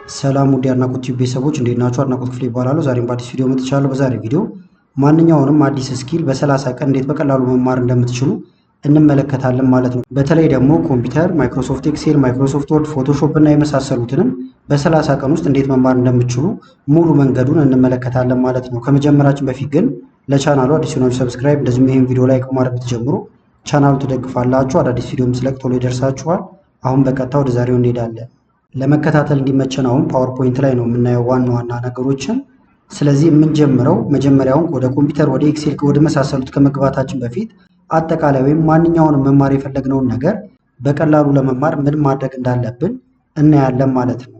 ሰላም ውድ የአድናቆት ቲዩብ ቤተሰቦች እንዴት ናችሁ? አድናቆት ክፍሌ ይባላል። ዛሬም በአዲስ ቪዲዮ መጥቻለሁ። በዛሬ ቪዲዮ ማንኛውንም አዲስ ስኪል በ30 ቀን እንዴት በቀላሉ መማር እንደምትችሉ እንመለከታለን ማለት ነው። በተለይ ደግሞ ኮምፒውተር፣ ማይክሮሶፍት ኤክሴል፣ ማይክሮሶፍት ወርድ፣ ፎቶሾፕ እና የመሳሰሉትንም በ30 ቀን ውስጥ እንዴት መማር እንደምትችሉ ሙሉ መንገዱን እንመለከታለን ማለት ነው። ከመጀመራችን በፊት ግን ለቻናሉ አዲስ ሆናችሁ ሰብስክራይብ፣ እንደዚሁም ይሄን ቪዲዮ ላይክ ማድረግ ብትጀምሩ ቻናሉ ትደግፋላችሁ። አዳዲስ ቪዲዮም ስለቅ ቶሎ ይደርሳችኋል። አሁን በቀጥታ ወደ ዛሬው እንሄዳለን። ለመከታተል እንዲመቸን አሁን ፓወርፖይንት ላይ ነው የምናየው ዋና ዋና ነገሮችን። ስለዚህ የምንጀምረው መጀመሪያውን ወደ ኮምፒውተር፣ ወደ ኤክሴል፣ ወደ መሳሰሉት ከመግባታችን በፊት አጠቃላይ ወይም ማንኛውንም መማር የፈለግነውን ነገር በቀላሉ ለመማር ምን ማድረግ እንዳለብን እናያለን ማለት ነው።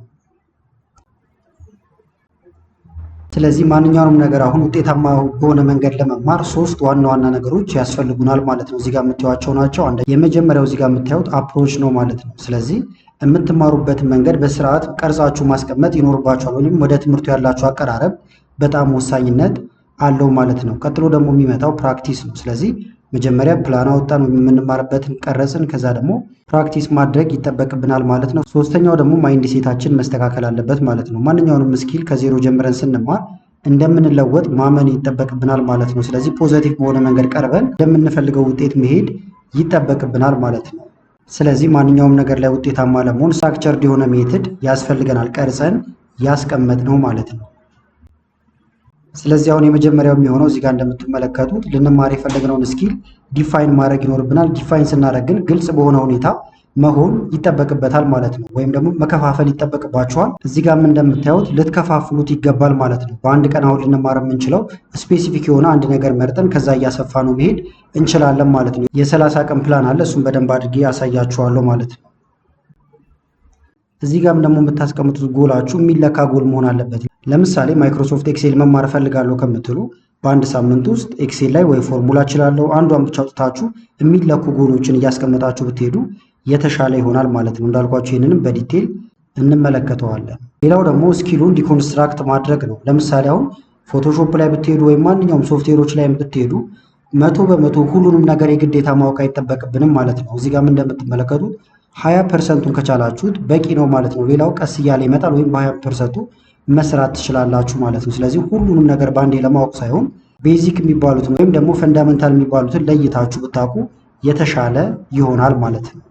ስለዚህ ማንኛውንም ነገር አሁን ውጤታማ በሆነ መንገድ ለመማር ሶስት ዋና ዋና ነገሮች ያስፈልጉናል ማለት ነው። እዚህ ጋር የምታዩቸው ናቸው። የመጀመሪያው እዚህ ጋር የምታዩት አፕሮች ነው ማለት ነው። ስለዚህ የምትማሩበትን መንገድ በስርዓት ቀርጻችሁ ማስቀመጥ ይኖርባችኋል። ወይም ወደ ትምህርቱ ያላችሁ አቀራረብ በጣም ወሳኝነት አለው ማለት ነው። ቀጥሎ ደግሞ የሚመጣው ፕራክቲስ ነው። ስለዚህ መጀመሪያ ፕላን አወጣን ወይም የምንማርበትን ቀረጽን፣ ከዛ ደግሞ ፕራክቲስ ማድረግ ይጠበቅብናል ማለት ነው። ሶስተኛው ደግሞ ማይንድ ሴታችን መስተካከል አለበት ማለት ነው። ማንኛውንም ስኪል ከዜሮ ጀምረን ስንማር እንደምንለወጥ ማመን ይጠበቅብናል ማለት ነው። ስለዚህ ፖዘቲቭ በሆነ መንገድ ቀርበን እንደምንፈልገው ውጤት መሄድ ይጠበቅብናል ማለት ነው። ስለዚህ ማንኛውም ነገር ላይ ውጤታማ ለመሆን ስትራክቸርድ የሆነ ሜትድ ያስፈልገናል፣ ቀርጸን ያስቀመጥነው ማለት ነው። ስለዚህ አሁን የመጀመሪያው የሚሆነው እዚህ ጋር እንደምትመለከቱት ልንማር የፈለግነውን ስኪል ዲፋይን ማድረግ ይኖርብናል። ዲፋይን ስናደርግ ግን ግልጽ በሆነ ሁኔታ መሆን ይጠበቅበታል ማለት ነው። ወይም ደግሞ መከፋፈል ይጠበቅባቸዋል። እዚህ ጋርም እንደምታዩት ልትከፋፍሉት ይገባል ማለት ነው። በአንድ ቀን አሁን ልንማር የምንችለው ስፔሲፊክ የሆነ አንድ ነገር መርጠን ከዛ እያሰፋ ነው መሄድ እንችላለን ማለት ነው። የ30 ቀን ፕላን አለ። እሱም በደንብ አድርጌ ያሳያችኋለሁ ማለት ነው። እዚህ ጋርም ደግሞ የምታስቀምጡት ጎላችሁ የሚለካ ጎል መሆን አለበት። ለምሳሌ ማይክሮሶፍት ኤክሴል መማር እፈልጋለሁ ከምትሉ በአንድ ሳምንት ውስጥ ኤክሴል ላይ ወይ ፎርሙላ እችላለሁ አንዷን ብቻ አውጥታችሁ የሚለኩ ጎሎችን እያስቀመጣችሁ ብትሄዱ የተሻለ ይሆናል ማለት ነው። እንዳልኳችሁ ይህንንም በዲቴል እንመለከተዋለን። ሌላው ደግሞ ስኪሉን ዲኮንስትራክት ማድረግ ነው። ለምሳሌ አሁን ፎቶሾፕ ላይ ብትሄዱ ወይም ማንኛውም ሶፍትዌሮች ላይ ብትሄዱ 100% ሁሉንም ነገር የግዴታ ማወቅ አይጠበቅብንም ማለት ነው። እዚህ ጋርም እንደምትመለከቱት 20%ን ከቻላችሁት በቂ ነው ማለት ነው። ሌላው ቀስ እያለ ይመጣል ወይም በ20%ቱ መስራት ትችላላችሁ ማለት ነው። ስለዚህ ሁሉንም ነገር ባንዴ ለማወቅ ሳይሆን ቤዚክ የሚባሉትን ወይም ደግሞ ፈንዳሜንታል የሚባሉትን ለይታችሁ ብታውቁ የተሻለ ይሆናል ማለት ነው።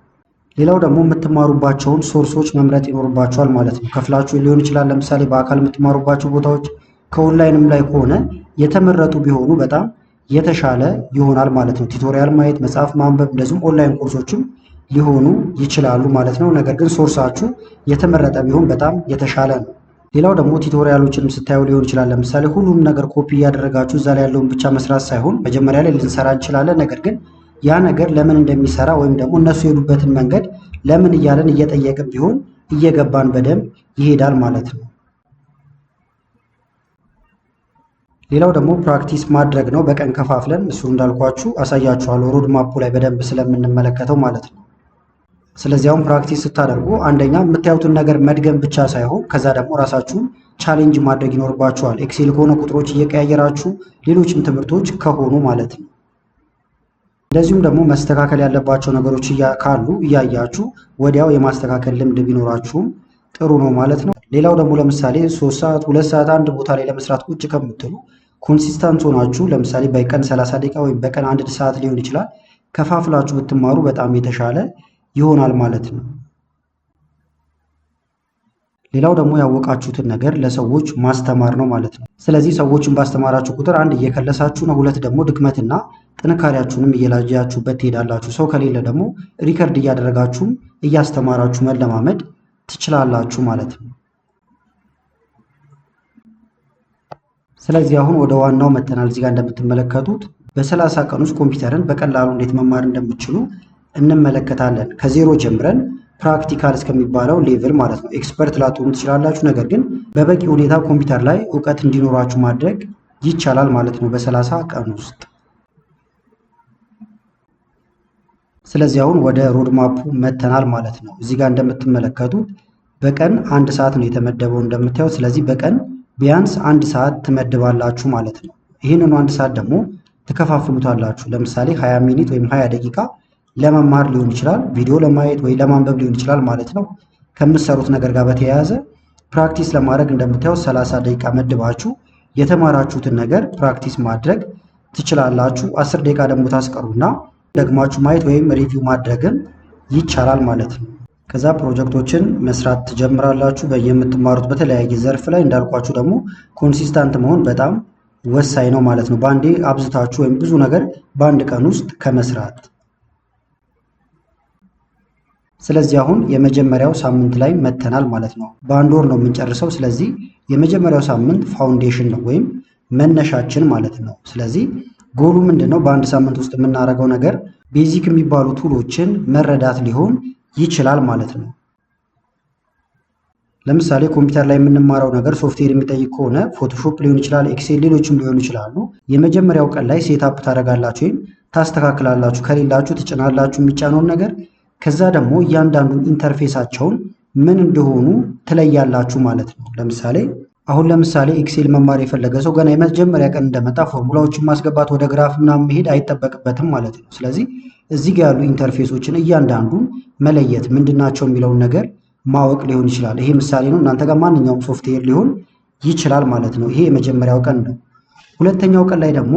ሌላው ደግሞ የምትማሩባቸውን ሶርሶች መምረጥ ይኖርባቸዋል ማለት ነው። ከፍላችሁ ሊሆን ይችላል። ለምሳሌ በአካል የምትማሩባቸው ቦታዎች ከኦንላይንም ላይ ከሆነ የተመረጡ ቢሆኑ በጣም የተሻለ ይሆናል ማለት ነው። ቱቶሪያል ማየት፣ መጽሐፍ ማንበብ፣ እንደዚሁም ኦንላይን ኮርሶችም ሊሆኑ ይችላሉ ማለት ነው። ነገር ግን ሶርሳችሁ የተመረጠ ቢሆን በጣም የተሻለ ነው። ሌላው ደግሞ ቱቶሪያሎችንም ስታዩ ሊሆን ይችላል። ለምሳሌ ሁሉም ነገር ኮፒ እያደረጋችሁ እዛ ላይ ያለውን ብቻ መስራት ሳይሆን መጀመሪያ ላይ ልንሰራ እንችላለን። ነገር ግን ያ ነገር ለምን እንደሚሰራ ወይም ደግሞ እነሱ የሄዱበትን መንገድ ለምን እያለን እየጠየቅን ቢሆን እየገባን በደንብ ይሄዳል ማለት ነው። ሌላው ደግሞ ፕራክቲስ ማድረግ ነው። በቀን ከፋፍለን እሱ እንዳልኳችሁ አሳያችኋለሁ ሮድ ማፑ ላይ በደንብ ስለምንመለከተው ማለት ነው። ስለዚህ አሁን ፕራክቲስ ስታደርጉ አንደኛ የምታዩትን ነገር መድገም ብቻ ሳይሆን ከዛ ደግሞ ራሳችሁን ቻሌንጅ ማድረግ ይኖርባችኋል። ኤክሴል ከሆነ ቁጥሮች እየቀያየራችሁ ሌሎችም ትምህርቶች ከሆኑ ማለት ነው። እንደዚሁም ደግሞ መስተካከል ያለባቸው ነገሮች ካሉ እያያችሁ ወዲያው የማስተካከል ልምድ ቢኖራችሁም ጥሩ ነው ማለት ነው። ሌላው ደግሞ ለምሳሌ 3 ሰዓት 2 ሰዓት አንድ ቦታ ላይ ለመስራት ቁጭ ከምትሉ ኮንሲስታንት ሆናችሁ ለምሳሌ በቀን 30 ደቂቃ ወይም በቀን 1 ሰዓት ሊሆን ይችላል ከፋፍላችሁ ብትማሩ በጣም የተሻለ ይሆናል ማለት ነው። ሌላው ደግሞ ያወቃችሁትን ነገር ለሰዎች ማስተማር ነው ማለት ነው። ስለዚህ ሰዎችን ባስተማራችሁ ቁጥር አንድ እየከለሳችሁ ነው፣ ሁለት ደግሞ ድክመትና ጥንካሬያችሁንም እየላጃችሁበት ትሄዳላችሁ። ሰው ከሌለ ደግሞ ሪከርድ እያደረጋችሁም እያስተማራችሁ መለማመድ ትችላላችሁ ማለት ነው። ስለዚህ አሁን ወደ ዋናው መተናል። እዚህ ጋር እንደምትመለከቱት በ30 ቀን ውስጥ ኮምፒውተርን በቀላሉ እንዴት መማር እንደምትችሉ እንመለከታለን። ከዜሮ ጀምረን ፕራክቲካል እስከሚባለው ሌቭል ማለት ነው። ኤክስፐርት ላትሆኑ ትችላላችሁ፣ ነገር ግን በበቂ ሁኔታ ኮምፒውተር ላይ እውቀት እንዲኖራችሁ ማድረግ ይቻላል ማለት ነው በ30 ቀን ውስጥ። ስለዚህ አሁን ወደ ሮድማፑ መተናል ማለት ነው። እዚህ ጋር እንደምትመለከቱት በቀን 1 ሰዓት ነው የተመደበው እንደምታዩት። ስለዚህ በቀን ቢያንስ 1 ሰዓት ትመድባላችሁ ማለት ነው። ይህንኑ 1 ሰዓት ደግሞ ትከፋፍሉታላችሁ። ለምሳሌ 20 ሚኒት ወይም 20 ደቂቃ ለመማር ሊሆን ይችላል፣ ቪዲዮ ለማየት ወይ ለማንበብ ሊሆን ይችላል ማለት ነው። ከምትሰሩት ነገር ጋር በተያያዘ ፕራክቲስ ለማድረግ እንደምታዩት 30 ደቂቃ መድባችሁ የተማራችሁትን ነገር ፕራክቲስ ማድረግ ትችላላችሁ። 10 ደቂቃ ደግሞ ታስቀሩና ደግማችሁ ማየት ወይም ሪቪው ማድረግም ይቻላል ማለት ነው። ከዛ ፕሮጀክቶችን መስራት ትጀምራላችሁ በየምትማሩት በተለያየ ዘርፍ ላይ። እንዳልኳችሁ ደግሞ ኮንሲስታንት መሆን በጣም ወሳኝ ነው ማለት ነው። በአንዴ አብዝታችሁ ወይም ብዙ ነገር በአንድ ቀን ውስጥ ከመስራት። ስለዚህ አሁን የመጀመሪያው ሳምንት ላይ መተናል ማለት ነው። በአንድ ወር ነው የምንጨርሰው። ስለዚህ የመጀመሪያው ሳምንት ፋውንዴሽን ነው ወይም መነሻችን ማለት ነው። ስለዚህ ጎሉ ምንድነው? በአንድ ሳምንት ውስጥ የምናደርገው ነገር ቤዚክ የሚባሉ ቱሎችን መረዳት ሊሆን ይችላል ማለት ነው። ለምሳሌ ኮምፒውተር ላይ የምንማረው ነገር ሶፍትዌር የሚጠይቅ ከሆነ ፎቶሾፕ ሊሆን ይችላል፣ ኤክሴል፣ ሌሎችም ሊሆኑ ይችላሉ። የመጀመሪያው ቀን ላይ ሴትአፕ ታደርጋላችሁ ወይም ታስተካክላላችሁ። ከሌላችሁ ትጭናላችሁ የሚጫነውን ነገር። ከዛ ደግሞ እያንዳንዱን ኢንተርፌሳቸውን ምን እንደሆኑ ትለያላችሁ ማለት ነው። ለምሳሌ ኤክሴል መማር የፈለገ ሰው ገና የመጀመሪያ ቀን እንደመጣ ፎርሙላዎችን ማስገባት ወደ ግራፍ ምናምን መሄድ አይጠበቅበትም ማለት ነው። ስለዚህ እዚህ ጋር ያሉ ኢንተርፌሶችን እያንዳንዱን መለየት ምንድናቸው የሚለውን ነገር ማወቅ ሊሆን ይችላል። ይሄ ምሳሌ ነው። እናንተ ጋር ማንኛውም ሶፍትዌር ሊሆን ይችላል ማለት ነው። ይሄ የመጀመሪያው ቀን ነው። ሁለተኛው ቀን ላይ ደግሞ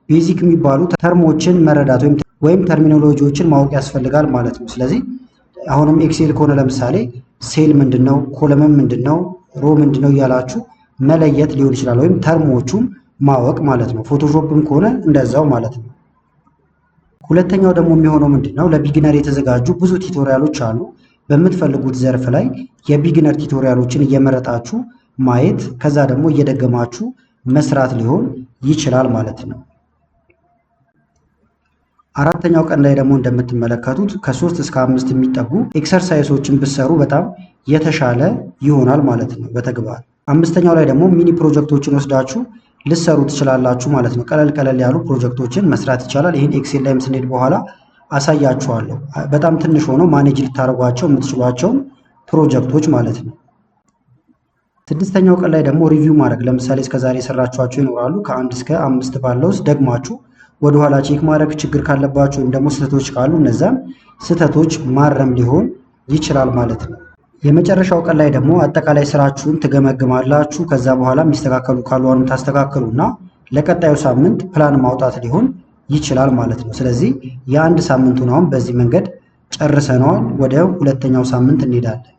ቤዚክ የሚባሉ ተርሞችን መረዳት ወይም ተርሚኖሎጂዎችን ማወቅ ያስፈልጋል ማለት ነው። ስለዚህ አሁንም ኤክሴል ከሆነ ለምሳሌ ሴል ምንድነው፣ ኮለመን ምንድነው፣ ሮ ምንድነው እያላችሁ መለየት ሊሆን ይችላል፣ ወይም ተርሞቹን ማወቅ ማለት ነው። ፎቶሾፕም ከሆነ እንደዛው ማለት ነው። ሁለተኛው ደግሞ የሚሆነው ምንድነው፣ ለቢጊነር የተዘጋጁ ብዙ ቲቶሪያሎች አሉ። በምትፈልጉት ዘርፍ ላይ የቢጊነር ቲቶሪያሎችን እየመረጣችሁ ማየት፣ ከዛ ደግሞ እየደገማችሁ መስራት ሊሆን ይችላል ማለት ነው። አራተኛው ቀን ላይ ደግሞ እንደምትመለከቱት ከ3 እስከ 5 የሚጠጉ ኤክሰርሳይሶችን ብትሰሩ በጣም የተሻለ ይሆናል ማለት ነው በተግባር። አምስተኛው ላይ ደግሞ ሚኒ ፕሮጀክቶችን ወስዳችሁ ልሰሩ ትችላላችሁ ማለት ነው። ቀለል ያሉ ፕሮጀክቶችን መስራት ይቻላል። ይህን ኤክሴል ላይም ስንሄድ በኋላ አሳያችኋለሁ። በጣም ትንሽ ሆነው ማኔጅ ልታደርጓቸው የምትችሏቸው ፕሮጀክቶች ማለት ነው። ስድስተኛው ቀን ላይ ደግሞ ሪቪው ማድረግ፣ ለምሳሌ እስከዛሬ የሰራችኋቸው ይኖራሉ። ከ1 እስከ 5 ባለው ውስጥ ደግማችሁ ወደኋላ ቼክ ማድረግ፣ ችግር ካለባችሁ ወይም ደግሞ ስህተቶች ካሉ እነዛን ስህተቶች ማረም ሊሆን ይችላል ማለት ነው። የመጨረሻው ቀን ላይ ደግሞ አጠቃላይ ስራችሁን ትገመግማላችሁ። ከዛ በኋላ የሚስተካከሉ ካሉ አሁንም ታስተካክሉና ለቀጣዩ ሳምንት ፕላን ማውጣት ሊሆን ይችላል ማለት ነው። ስለዚህ የአንድ ሳምንቱን አሁን በዚህ መንገድ ጨርሰነዋል። ወደ ሁለተኛው ሳምንት እንሄዳለን።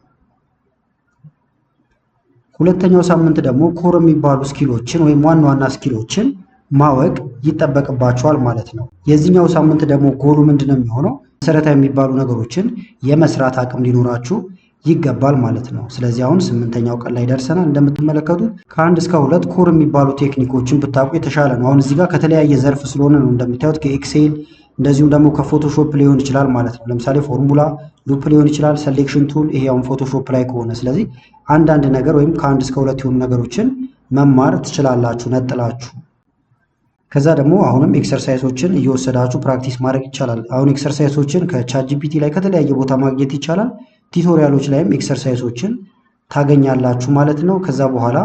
ሁለተኛው ሳምንት ደግሞ ኮር የሚባሉ ስኪሎችን ወይም ዋና ስኪሎችን ማወቅ ይጠበቅባቸዋል ማለት ነው። የዚህኛው ሳምንት ደግሞ ጎሉ ምንድነው የሚሆነው? መሰረታዊ የሚባሉ ነገሮችን የመስራት አቅም ሊኖራችሁ ይገባል ማለት ነው። ስለዚህ አሁን 8ኛው ቀን ላይ ደርሰናል። እንደምትመለከቱት ከ1 እስከ 2 ኮር የሚባሉ ቴክኒኮችን ብታውቁ የተሻለ ነው። አሁን እዚህ ጋር ከተለያየ ዘርፍ ስለሆነ ነው እንደምታዩት ከኤክሴል እንደዚሁም ደግሞ ከፎቶሾፕ ሊሆን ይችላል ማለት ነው። ለምሳሌ ፎርሙላ፣ ሉፕ ሊሆን ይችላል፣ ሴሌክሽን ቱል፣ ይሄ አሁን ፎቶሾፕ ላይ ከሆነ ስለዚህ አንዳንድ ነገር ወይም ከ1 እስከ 2 የሆኑ ነገሮችን መማር ትችላላችሁ ነጥላችሁ። ከዛ ደግሞ አሁንም ኤክሰርሳይሶችን እየወሰዳችሁ ፕራክቲስ ማድረግ ይቻላል። አሁን ኤክሰርሳይሶችን ከቻትጂፒቲ ላይ ከተለያየ ቦታ ማግኘት ይቻላል። ቲቶሪያሎች ላይም ኤክሰርሳይሶችን ታገኛላችሁ ማለት ነው። ከዛ በኋላ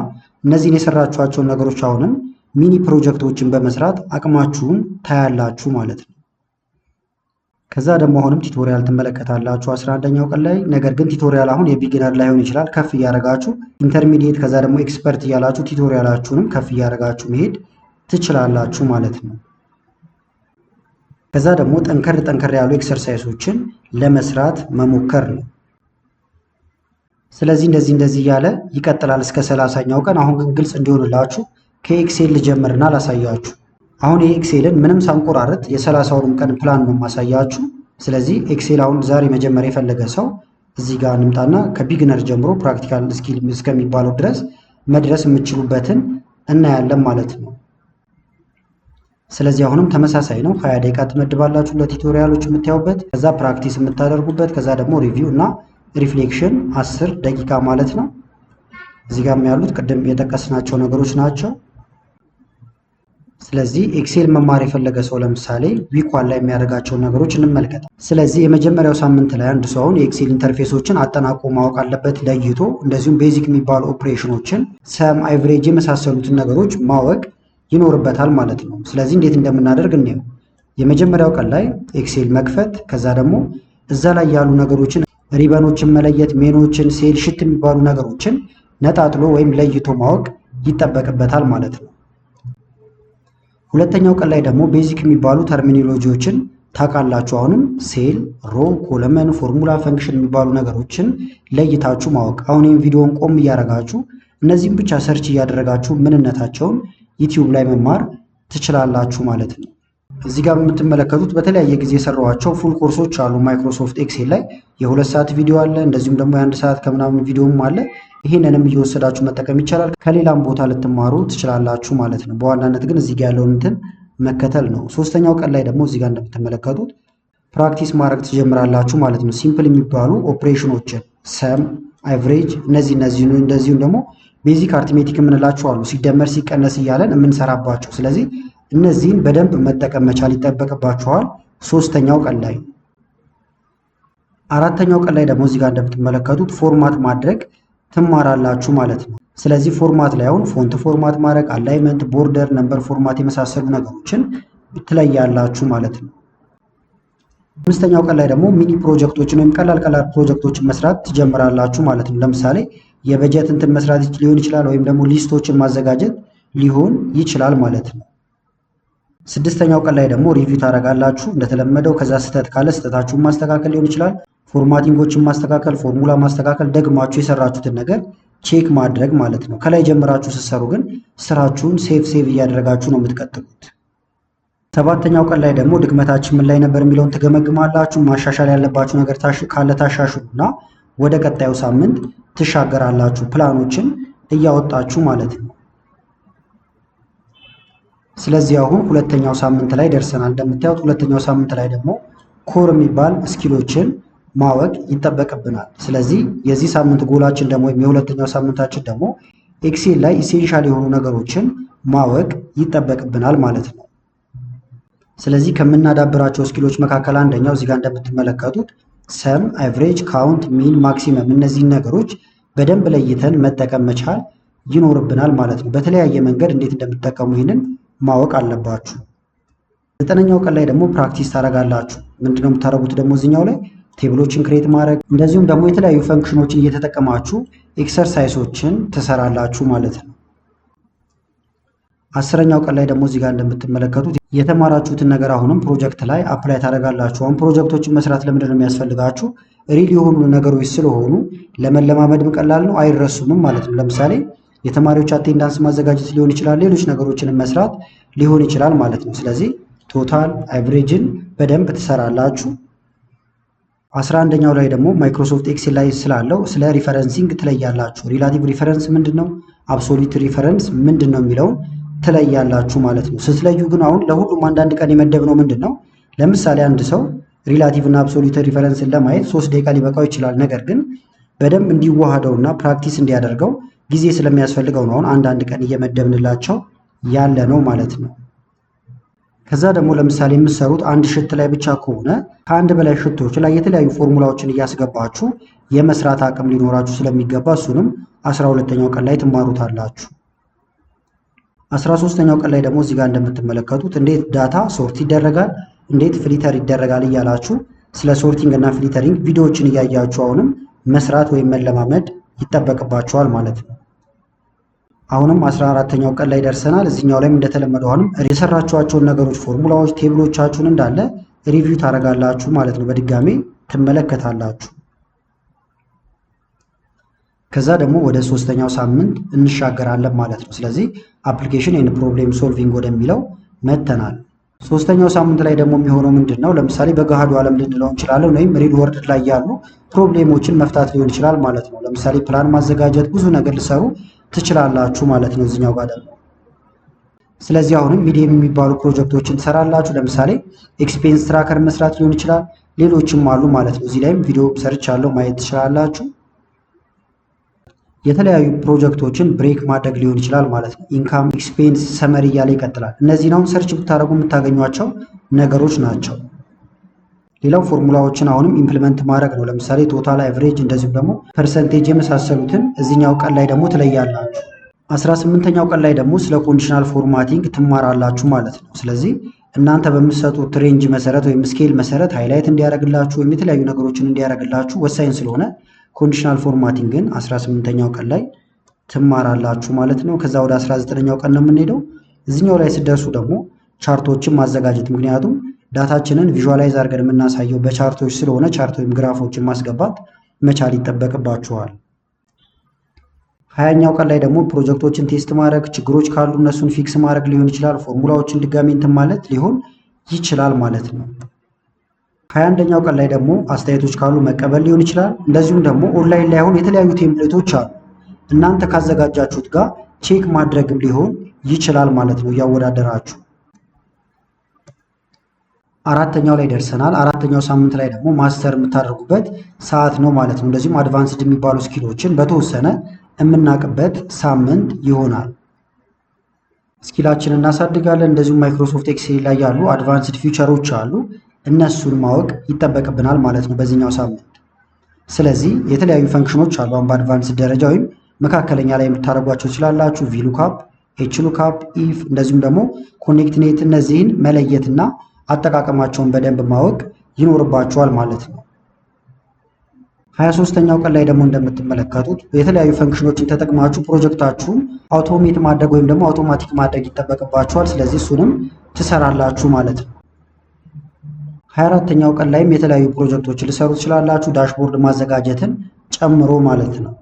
እነዚህን የሰራችኋቸውን ነገሮች አሁንም ሚኒ ፕሮጀክቶችን በመስራት አቅማችሁን ታያላችሁ ማለት ነው። ከዛ ደግሞ አሁንም ቲቶሪያል ትመለከታላችሁ 11ኛው ቀን ላይ። ነገር ግን ቲቶሪያል አሁን የቢጊነር ላይሆን ይችላል። ከፍ እያደረጋችሁ ኢንተርሚዲየት ከዛ ደግሞ ኤክስፐርት እያላችሁ ቲቶሪያላችሁንም ከፍ እያደረጋችሁ መሄድ ትችላላችሁ ማለት ነው። ከዛ ደግሞ ጠንከር ያሉ ኤክሰርሳይሶችን ለመስራት መሞከር ነው። ስለዚህ እንደዚህ እያለ ይቀጥላል እስከ 30ኛው ቀን። አሁን ግን ግልጽ እንዲሆንላችሁ ከኤክሴል ልጀምርና ላሳያችሁ። አሁን የኤክሴልን ምንም ሳንቆራረጥ የ30ውንም ቀን ፕላን ነው ማሳያችሁ። ስለዚህ ኤክሴል አሁን ዛሬ መጀመር የፈለገ ሰው እዚህ ጋር እንምጣና ከቢግነር ጀምሮ ፕራክቲካል ስኪል እስከሚባለው ድረስ መድረስ የምትችሉበትን እናያለን ማለት ነው። ስለዚህ አሁንም ተመሳሳይ ነው። 20 ደቂቃ ትመድባላችሁ ለቲቶሪያሎች የምታዩበት፣ ከዛ ፕራክቲስ የምታደርጉበት፣ ከዛ ደግሞ ሪቪው እና ሪፍሌክሽን 10 ደቂቃ ማለት ነው። እዚህ ጋር ያሉት ቅድም የጠቀስናቸው ነገሮች ናቸው። ስለዚህ ኤክሴል መማር የፈለገ ሰው ለምሳሌ ዊክ 1 ላይ የሚያደርጋቸውን ነገሮች እንመልከት። ስለዚህ የመጀመሪያው ሳምንት ላይ አንድ ሰው አሁን የኤክሴል ኢንተርፌሶችን አጠናቆ ማወቅ አለበት ለይቶ፣ እንደዚሁም ቤዚክ የሚባሉ ኦፕሬሽኖችን፣ ሰም፣ አቨሬጅ የመሳሰሉትን ነገሮች ማወቅ ይኖርበታል ማለት ነው። ስለዚህ እንዴት እንደምናደርግ እንየው። የመጀመሪያው ቀን ላይ ኤክሴል መክፈት፣ ከዛ ደግሞ እዛ ላይ ያሉ ነገሮችን ሪበኖችን መለየት፣ ሜኖችን፣ ሴል ሽት የሚባሉ ነገሮችን ነጣጥሎ ወይም ለይቶ ማወቅ ይጠበቅበታል ማለት ነው። ሁለተኛው ቀን ላይ ደግሞ ቤዚክ የሚባሉ ተርሚኖሎጂዎችን ታውቃላችሁ። አሁንም ሴል፣ ሮ፣ ኮለመን፣ ፎርሙላ፣ ፈንክሽን የሚባሉ ነገሮችን ለይታችሁ ማወቅ። አሁን ይህን ቪዲዮን ቆም እያደረጋችሁ እነዚህም ብቻ ሰርች እያደረጋችሁ ምንነታቸውን ዩቲዩብ ላይ መማር ትችላላችሁ ማለት ነው። እዚህ ጋር የምትመለከቱት በተለያየ ጊዜ የሰራኋቸው ፉል ኮርሶች አሉ ማይክሮሶፍት ኤክሴል ላይ የ2 ሰዓት ቪዲዮ አለ፣ እንደዚሁም ደግሞ የ1 ሰዓት ከምናምን ቪዲዮም አለ። ይህንንም እየወሰዳችሁ መጠቀም ይቻላል። ከሌላም ቦታ ልትማሩ ትችላላችሁ ማለት ነው። በዋናነት ግን እዚህ ጋር ያለውን እንትን መከተል ነው። ሶስተኛው ቀን ላይ ደግሞ እዚህ ጋር እንደምትመለከቱት ፕራክቲስ ማድረግ ትጀምራላችሁ ማለት ነው። ሲምፕል የሚባሉ ኦፕሬሽኖችን ሰም፣ አቨሬጅ እንደዚሁም ደግሞ ቤዚክ አርትሜቲክ የምንላቸው አሉ። ሲደመር ሲቀነስ እያለን የምንሰራባቸው። ስለዚህ እነዚህን በደንብ መጠቀም መቻል ይጠበቅባችኋል። ሶስተኛው ቀን ላይ አራተኛው ቀን ላይ ደግሞ እዚህ ጋር እንደምትመለከቱት ፎርማት ማድረግ ትማራላችሁ ማለት ነው። ስለዚህ ፎርማት ላይ አሁን ፎንት ፎርማት ማድረግ፣ አላይመንት፣ ቦርደር፣ ነምበር ፎርማት የመሳሰሉ ነገሮችን ትለያላችሁ ማለት ነው። አምስተኛው ቀን ላይ ደግሞ ሚኒ ፕሮጀክቶችን ወይም ቀላል ፕሮጀክቶችን መስራት ትጀምራላችሁ ማለት ነው። ለምሳሌ የበጀት እንትን መስራት ሊሆን ይችላል፣ ወይም ደግሞ ሊስቶችን ማዘጋጀት ሊሆን ይችላል ማለት ነው። ስድስተኛው ቀን ላይ ደግሞ ሪቪው ታደርጋላችሁ እንደተለመደው። ከዛ ስህተት ካለ ስህተታችሁን ማስተካከል ሊሆን ይችላል፣ ፎርማቲንጎችን ማስተካከል፣ ፎርሙላ ማስተካከል፣ ደግማችሁ የሰራችሁትን ነገር ቼክ ማድረግ ማለት ነው። ከላይ ጀምራችሁ ስትሰሩ ግን ስራችሁን ሴቭ እያደረጋችሁ ነው የምትቀጥሉት። ሰባተኛው ቀን ላይ ደግሞ ድክመታችን ምን ላይ ነበር የሚለውን ትገመግማላችሁ። ማሻሻል ያለባችሁ ነገር ካለ ታሻሽሉና ወደ ቀጣዩ ሳምንት ትሻገራላችሁ፣ ፕላኖችን እያወጣችሁ ማለት ነው። ስለዚህ አሁን ሁለተኛው ሳምንት ላይ ደርሰናል። እንደምታዩት ሁለተኛው ሳምንት ላይ ደግሞ ኮር የሚባል ስኪሎችን ማወቅ ይጠበቅብናል። ስለዚህ የዚህ ሳምንት ጎላችን ደግሞ ወይም የሁለተኛው ሳምንታችን ደግሞ ኤክሴል ላይ ኢሴንሻል የሆኑ ነገሮችን ማወቅ ይጠበቅብናል ማለት ነው። ስለዚህ ከምናዳብራቸው ስኪሎች መካከል አንደኛው እዚህ ጋር እንደምትመለከቱት ሰም፣ አቨሬጅ፣ ካውንት፣ ሚን፣ ማክሲመም እነዚህን ነገሮች በደንብ ለይተን መጠቀም መቻል ይኖርብናል ማለት ነው። በተለያየ መንገድ እንዴት እንደምትጠቀሙ ይህንን ማወቅ አለባችሁ። ዘጠነኛው ቀን ላይ ደግሞ ፕራክቲስ ታደርጋላችሁ። ምንድነው የምታደርጉት ደግሞ እዚኛው ላይ ቴብሎችን ክሬት ማድረግ እንደዚሁም ደግሞ የተለያዩ ፈንክሽኖችን እየተጠቀማችሁ ኤክሰርሳይሶችን ትሰራላችሁ ማለት ነው። አስረኛው ቀን ላይ ደግሞ እዚህ ጋር እንደምትመለከቱት የተማራችሁትን ነገር አሁንም ፕሮጀክት ላይ አፕላይ ታደርጋላችሁ። አሁን ፕሮጀክቶችን መስራት ለምንድን ነው የሚያስፈልጋችሁ? ሪል የሆኑ ነገሮች ስለሆኑ ለመለማመድም ቀላል ነው፣ አይረሱምም ማለት ነው። ለምሳሌ የተማሪዎች አቴንዳንስ ማዘጋጀት ሊሆን ይችላል፣ ሌሎች ነገሮችን መስራት ሊሆን ይችላል ማለት ነው። ስለዚህ ቶታል አቨሬጅን በደንብ ትሰራላችሁ። 11ኛው ላይ ደግሞ ማይክሮሶፍት ኤክሴል ላይ ስላለው ስለ ሪፈረንሲንግ ትለያላችሁ። ሪላቲቭ ሪፈረንስ ምንድን ነው፣ አብሶሉት ሪፈረንስ ምንድን ነው የሚለውን ትለያላችሁ ማለት ነው። ስትለዩ ግን አሁን ለሁሉም አንዳንድ ቀን የመደብነው ምንድን ነው፣ ለምሳሌ አንድ ሰው ሪላቲቭ እና አብሶሉት ሪፈረንስን ለማየት 3 ደቂቃ ሊበቃው ይችላል። ነገር ግን በደንብ እንዲዋሃደውና ፕራክቲስ እንዲያደርገው ጊዜ ስለሚያስፈልገው ነው አሁን አንዳንድ ቀን እየመደብንላቸው ያለ ነው ማለት ነው። ከዛ ደግሞ ለምሳሌ የምትሰሩት አንድ ሽት ላይ ብቻ ከሆነ ከአንድ በላይ ሽቶች ላይ የተለያዩ ፎርሙላዎችን እያስገባችሁ የመስራት አቅም ሊኖራችሁ ስለሚገባ እሱንም 12ኛው ቀን ላይ ትማሩታላችሁ። 13ኛው ቀን ላይ ደግሞ እዚህ ጋር እንደምትመለከቱት እንዴት ዳታ ሶርት ይደረጋል፣ እንዴት ፍሊተር ይደረጋል እያላችሁ ስለ ሶርቲንግ እና ፍሊተሪንግ ቪዲዮዎችን እያያችሁ አሁንም መስራት ወይም መለማመድ ይጠበቅባችኋል ማለት ነው። አሁንም 14ኛው ቀን ላይ ደርሰናል። እዚህኛው ላይም እንደተለመደው አሁንም የሰራችኋቸውን ነገሮች ፎርሙላዎች፣ ቴብሎቻችሁን እንዳለ ሪቪው ታደርጋላችሁ ማለት ነው። በድጋሜ ትመለከታላችሁ። ከዛ ደግሞ ወደ 3ኛው ሳምንት እንሻገራለን ማለት ነው። ስለዚህ አፕሊኬሽን ኤንድ ፕሮብሌም ሶልቪንግ ወደሚለው መተናል። 3ኛው ሳምንት ላይ ደግሞ የሚሆነው ምንድን ነው? ለምሳሌ በገሃዱ ዓለም ልንለው እንችላለን፣ ወይም ሪል ወርልድ ላይ ያሉ ፕሮብሌሞችን መፍታት ሊሆን ይችላል ማለት ነው። ለምሳሌ ፕላን ማዘጋጀት፣ ብዙ ነገር ልሰሩ ትችላላችሁ ማለት ነው። እዚኛው ጋር ደግሞ ስለዚህ አሁንም ሚዲየም የሚባሉ ፕሮጀክቶችን ትሰራላችሁ። ለምሳሌ ኤክስፔንስ ትራከር መስራት ሊሆን ይችላል፣ ሌሎችም አሉ ማለት ነው። እዚህ ላይም ቪዲዮ ሰርች አለው ማየት ትችላላችሁ። የተለያዩ ፕሮጀክቶችን ብሬክ ማድረግ ሊሆን ይችላል ማለት ነው። ኢንካም፣ ኤክስፔንስ፣ ሰመሪ እያለ ይቀጥላል። እነዚህን አሁን ሰርች ብታደርጉ የምታገኟቸው ነገሮች ናቸው። ሌላው ፎርሙላዎችን አሁንም ኢምፕሊመንት ማድረግ ነው። ለምሳሌ ቶታል፣ አቨሬጅ እንደዚሁም ደግሞ ፐርሰንቴጅ የመሳሰሉትን እዚህኛው ቀን ላይ ደግሞ ትለያላችሁ። 18ኛው ቀን ላይ ደግሞ ስለ ኮንዲሽናል ፎርማቲንግ ትማራላችሁ ማለት ነው። ስለዚህ እናንተ በምትሰጡት ሬንጅ መሰረት ወይም ስኬል መሰረት ሃይላይት እንዲያደርግላችሁ ወይም የተለያዩ ነገሮችን እንዲያደርግላችሁ ወሳኝ ስለሆነ ኮንዲሽናል ፎርማቲንግን 18ኛው ቀን ላይ ትማራላችሁ ማለት ነው። ከዛ ወደ 19ኛው ቀን ነው የምንሄደው። እዚህኛው ላይ ስደርሱ ደግሞ ቻርቶችን ማዘጋጀት፣ ምክንያቱም ዳታችንን ቪዥዋላይዝ አድርገን የምናሳየው በቻርቶች ስለሆነ ቻርት ወይም ግራፎችን ማስገባት መቻል ይጠበቅባችኋል። 20ኛው ቀን ላይ ደግሞ ፕሮጀክቶችን ቴስት ማድረግ፣ ችግሮች ካሉ እነሱን ፊክስ ማድረግ ሊሆን ይችላል። ፎርሙላዎችን ድጋሚ እንትን ማለት ሊሆን ይችላል ማለት ነው። 21ኛው ቀን ላይ ደግሞ አስተያየቶች ካሉ መቀበል ሊሆን ይችላል። እንደዚሁም ደግሞ ኦንላይን ላይ አሁን የተለያዩ ቴምፕሌቶች አሉ። እናንተ ካዘጋጃችሁት ጋር ቼክ ማድረግም ሊሆን ይችላል ማለት ነው እያወዳደራችሁ። 4ኛው ላይ ደርሰናል። 4ኛው ሳምንት ላይ ደግሞ ማስተር የምታደርጉበት ሰዓት ነው ማለት ነው። እንደዚሁም አድቫንስድ የሚባሉ ስኪሎችን በተወሰነ የምናውቅበት ሳምንት ይሆናል። ስኪላችንን እናሳድጋለን። እንደዚሁም ማይክሮሶፍት ኤክሴል ላይ ያሉ አድቫንስድ ፊቸሮች አሉ፣ እነሱን ማወቅ ይጠበቅብናል ማለት ነው በዚህኛው ሳምንት። ስለዚህ የተለያዩ ፈንክሽኖች አሉ። አሁን በአድቫንስድ ደረጃ ወይም መካከለኛ ላይ የምታደርጓቸው ትችላላችሁ። ቪሉካፕ፣ ኤችሉካፕ፣ ኢፍ እንደዚሁም ደግሞ ኮኔክትኔት፣ እነዚህን መለየትና አጠቃቀማቸውን በደንብ ማወቅ ይኖርባቸዋል ማለት ነው። 23ኛው ቀን ላይ ደግሞ እንደምትመለከቱት የተለያዩ ፈንክሽኖችን ተጠቅማችሁ ፕሮጀክታችሁን አውቶሜት ማድረግ ወይም ደግሞ አውቶማቲክ ማድረግ ይጠበቅባችኋል። ስለዚህ እሱንም ትሰራላችሁ ማለት ነው። 24ኛው ቀን ላይም የተለያዩ ፕሮጀክቶችን ልሰሩ ትችላላችሁ፣ ዳሽቦርድ ማዘጋጀትን ጨምሮ ማለት ነው።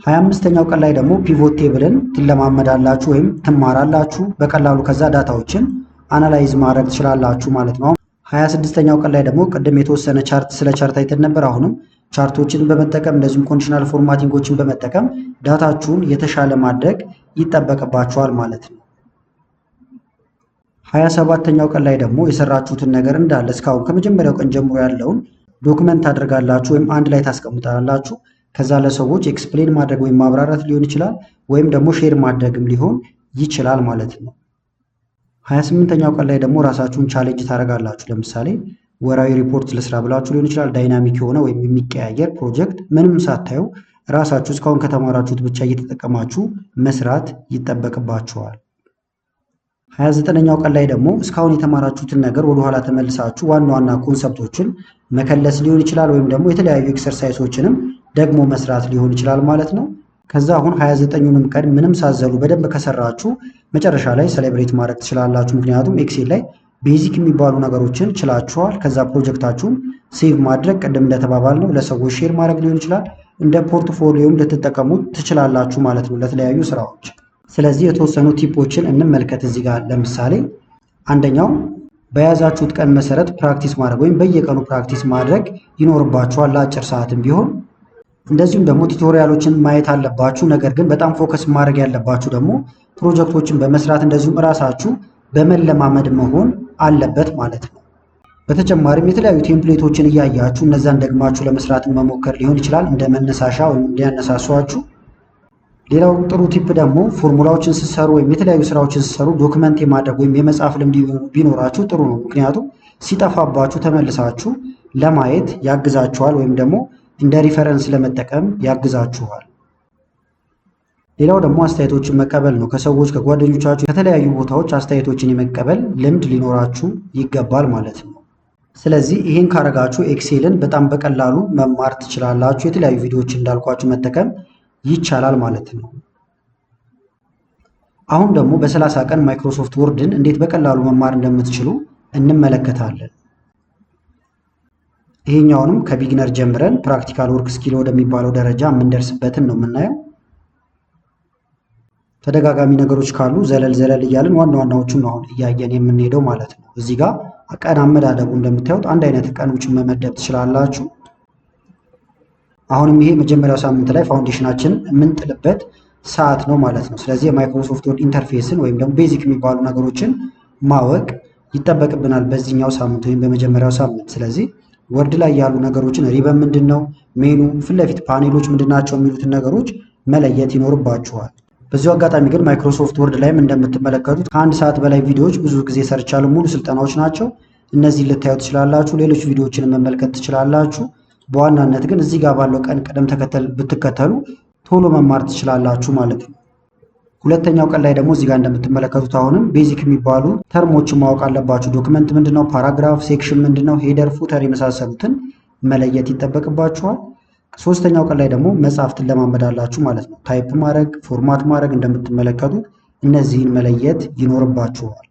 25ኛው ቀን ላይ ደግሞ ፒቮት ቴብልን ትለማመዳላችሁ ወይም ትማራላችሁ። በቀላሉ ከዛ ዳታዎችን አናላይዝ ማድረግ ትችላላችሁ ማለት ነው። 26ኛው ቀን ላይ ደግሞ ቅድም የተወሰነ ስለ ቻርት አይተን ነበር። አሁንም ቻርቶችን በመጠቀም እንደዚሁም ኮንዲሽናል ፎርማቲንጎችን በመጠቀም ዳታችሁን የተሻለ ማድረግ ይጠበቅባችኋል ማለት ነው። 27ኛው ቀን ላይ ደግሞ የሰራችሁትን ነገር እንዳለ እስካሁን ከመጀመሪያው ቀን ጀምሮ ያለውን ዶክመንት ታደርጋላችሁ ወይም አንድ ላይ ታስቀምጣላችሁ። ከዛ ለሰዎች ኤክስፕሌን ማድረግ ወይም ማብራራት ሊሆን ይችላል፣ ወይም ደግሞ ሼር ማድረግም ሊሆን ይችላል ማለት ነው። 28ኛው ቀን ላይ ደግሞ ራሳችሁን ቻሌንጅ ታደርጋላችሁ። ለምሳሌ ወራዊ ሪፖርት ልስራ ብላችሁ ሊሆን ይችላል። ዳይናሚክ የሆነ ወይም የሚቀያየር ፕሮጀክት ምንም ሳታዩ ራሳችሁ እስካሁን ከተማራችሁት ብቻ እየተጠቀማችሁ መስራት ይጠበቅባችኋል። 29ኛው ቀን ላይ ደግሞ እስካሁን የተማራችሁትን ነገር ወደኋላ ተመልሳችሁ ዋና ዋና ኮንሰፕቶችን መከለስ ሊሆን ይችላል፣ ወይም ደግሞ የተለያዩ ኤክሰርሳይሶችንም ደግሞ መስራት ሊሆን ይችላል ማለት ነው። ከዛ አሁን 29ኙንም ቀን ምንም ሳዘሉ በደንብ ከሰራችሁ መጨረሻ ላይ ሴሌብሬት ማድረግ ትችላላችሁ። ምክንያቱም ኤክሴል ላይ ቤዚክ የሚባሉ ነገሮችን ችላችኋል። ከዛ ፕሮጀክታችሁን ሴቭ ማድረግ ቅድም እንደተባባል ነው ለሰዎች ሼር ማድረግ ሊሆን ይችላል፣ እንደ ፖርትፎሊዮም ልትጠቀሙት ትችላላችሁ ማለት ነው ለተለያዩ ስራዎች። ስለዚህ የተወሰኑ ቲፖችን እንመልከት እዚህ ጋር። ለምሳሌ አንደኛው በያዛችሁት ቀን መሰረት ፕራክቲስ ማድረግ ወይም በየቀኑ ፕራክቲስ ማድረግ ይኖርባችኋል ለአጭር ሰዓትም ቢሆን። እንደዚሁም ደግሞ ቱቶሪያሎችን ማየት አለባችሁ። ነገር ግን በጣም ፎከስ ማድረግ ያለባችሁ ደግሞ ፕሮጀክቶችን በመስራት እንደዚሁም እራሳችሁ በመለማመድ መሆን አለበት ማለት ነው። በተጨማሪም የተለያዩ ቴምፕሌቶችን እያያችሁ እነዛን ደግማችሁ ለመስራት መሞከር ሊሆን ይችላል እንደ መነሳሻ ወይም እንዲያነሳሷችሁ። ሌላው ጥሩ ቲፕ ደግሞ ፎርሙላዎችን ስትሰሩ ወይም የተለያዩ ስራዎችን ስትሰሩ ዶክመንት የማድረግ ወይም የመጻፍ ልምድ ቢኖራችሁ ጥሩ ነው። ምክንያቱም ሲጠፋባችሁ ተመልሳችሁ ለማየት ያግዛችኋል ወይም ደግሞ እንደ ሪፈረንስ ለመጠቀም ያግዛችኋል። ሌላው ደግሞ አስተያየቶችን መቀበል ነው። ከሰዎች ከጓደኞቻችሁ ከተለያዩ ቦታዎች አስተያየቶችን የመቀበል ልምድ ሊኖራችሁ ይገባል ማለት ነው። ስለዚህ ይህን ካረጋችሁ ኤክሴልን በጣም በቀላሉ መማር ትችላላችሁ። የተለያዩ ቪዲዮዎች እንዳልኳችሁ መጠቀም ይቻላል ማለት ነው። አሁን ደግሞ በ30 ቀን ማይክሮሶፍት ወርድን እንዴት በቀላሉ መማር እንደምትችሉ እንመለከታለን። ይሄኛውንም ከቢግነር ጀምረን ፕራክቲካል ወርክ ስኪል ወደሚባለው ደረጃ የምንደርስበትን ነው የምናየው። ተደጋጋሚ ነገሮች ካሉ ዘለል ዘለል እያልን ዋና ዋናዎቹን አሁን እያየን የምንሄደው ማለት ነው። እዚህ ጋር ቀን አመዳደቡ እንደምታዩት አንድ አይነት ቀኖችን መመደብ ትችላላችሁ። አሁንም ይሄ መጀመሪያው ሳምንት ላይ ፋውንዴሽናችን የምንጥልበት ሰዓት ነው ማለት ነው። ስለዚህ የማይክሮሶፍት ወርድ ኢንተርፌስን ወይም ደግሞ ቤዚክ የሚባሉ ነገሮችን ማወቅ ይጠበቅብናል በዚህኛው ሳምንት ወይም በመጀመሪያው ሳምንት። ስለዚህ ወርድ ላይ ያሉ ነገሮችን ሪበን ምንድን ነው፣ ሜኑ፣ ፊት ለፊት ፓኔሎች ምንድናቸው የሚሉትን ነገሮች መለየት ይኖርባችኋል። በዚሁ አጋጣሚ ግን ማይክሮሶፍት ወርድ ላይም እንደምትመለከቱት ከ1 ሰዓት በላይ ቪዲዮዎች ብዙ ጊዜ ሰርቻለሁ። ሙሉ ስልጠናዎች ናቸው። እነዚህ ልታዩ ትችላላችሁ። ሌሎች ቪዲዮዎችን መመልከት ትችላላችሁ። በዋናነት ግን እዚህ ጋር ባለው ቀን ቅደም ተከተል ብትከተሉ ቶሎ መማር ትችላላችሁ ማለት ነው። ሁለተኛው ቀን ላይ ደግሞ እዚህ ጋር እንደምትመለከቱት አሁንም ቤዚክ የሚባሉ ተርሞችን ማወቅ አለባችሁ። ዶክመንት ምንድነው፣ ፓራግራፍ፣ ሴክሽን ምንድነው፣ ሄደር፣ ፉተር የመሳሰሉትን መለየት ይጠበቅባችኋል። ሶስተኛው ቀን ላይ ደግሞ መጻፍ ትለማመዳላችሁ ማለት ነው። ታይፕ ማድረግ፣ ፎርማት ማድረግ እንደምትመለከቱት እነዚህን መለየት ይኖርባችኋል።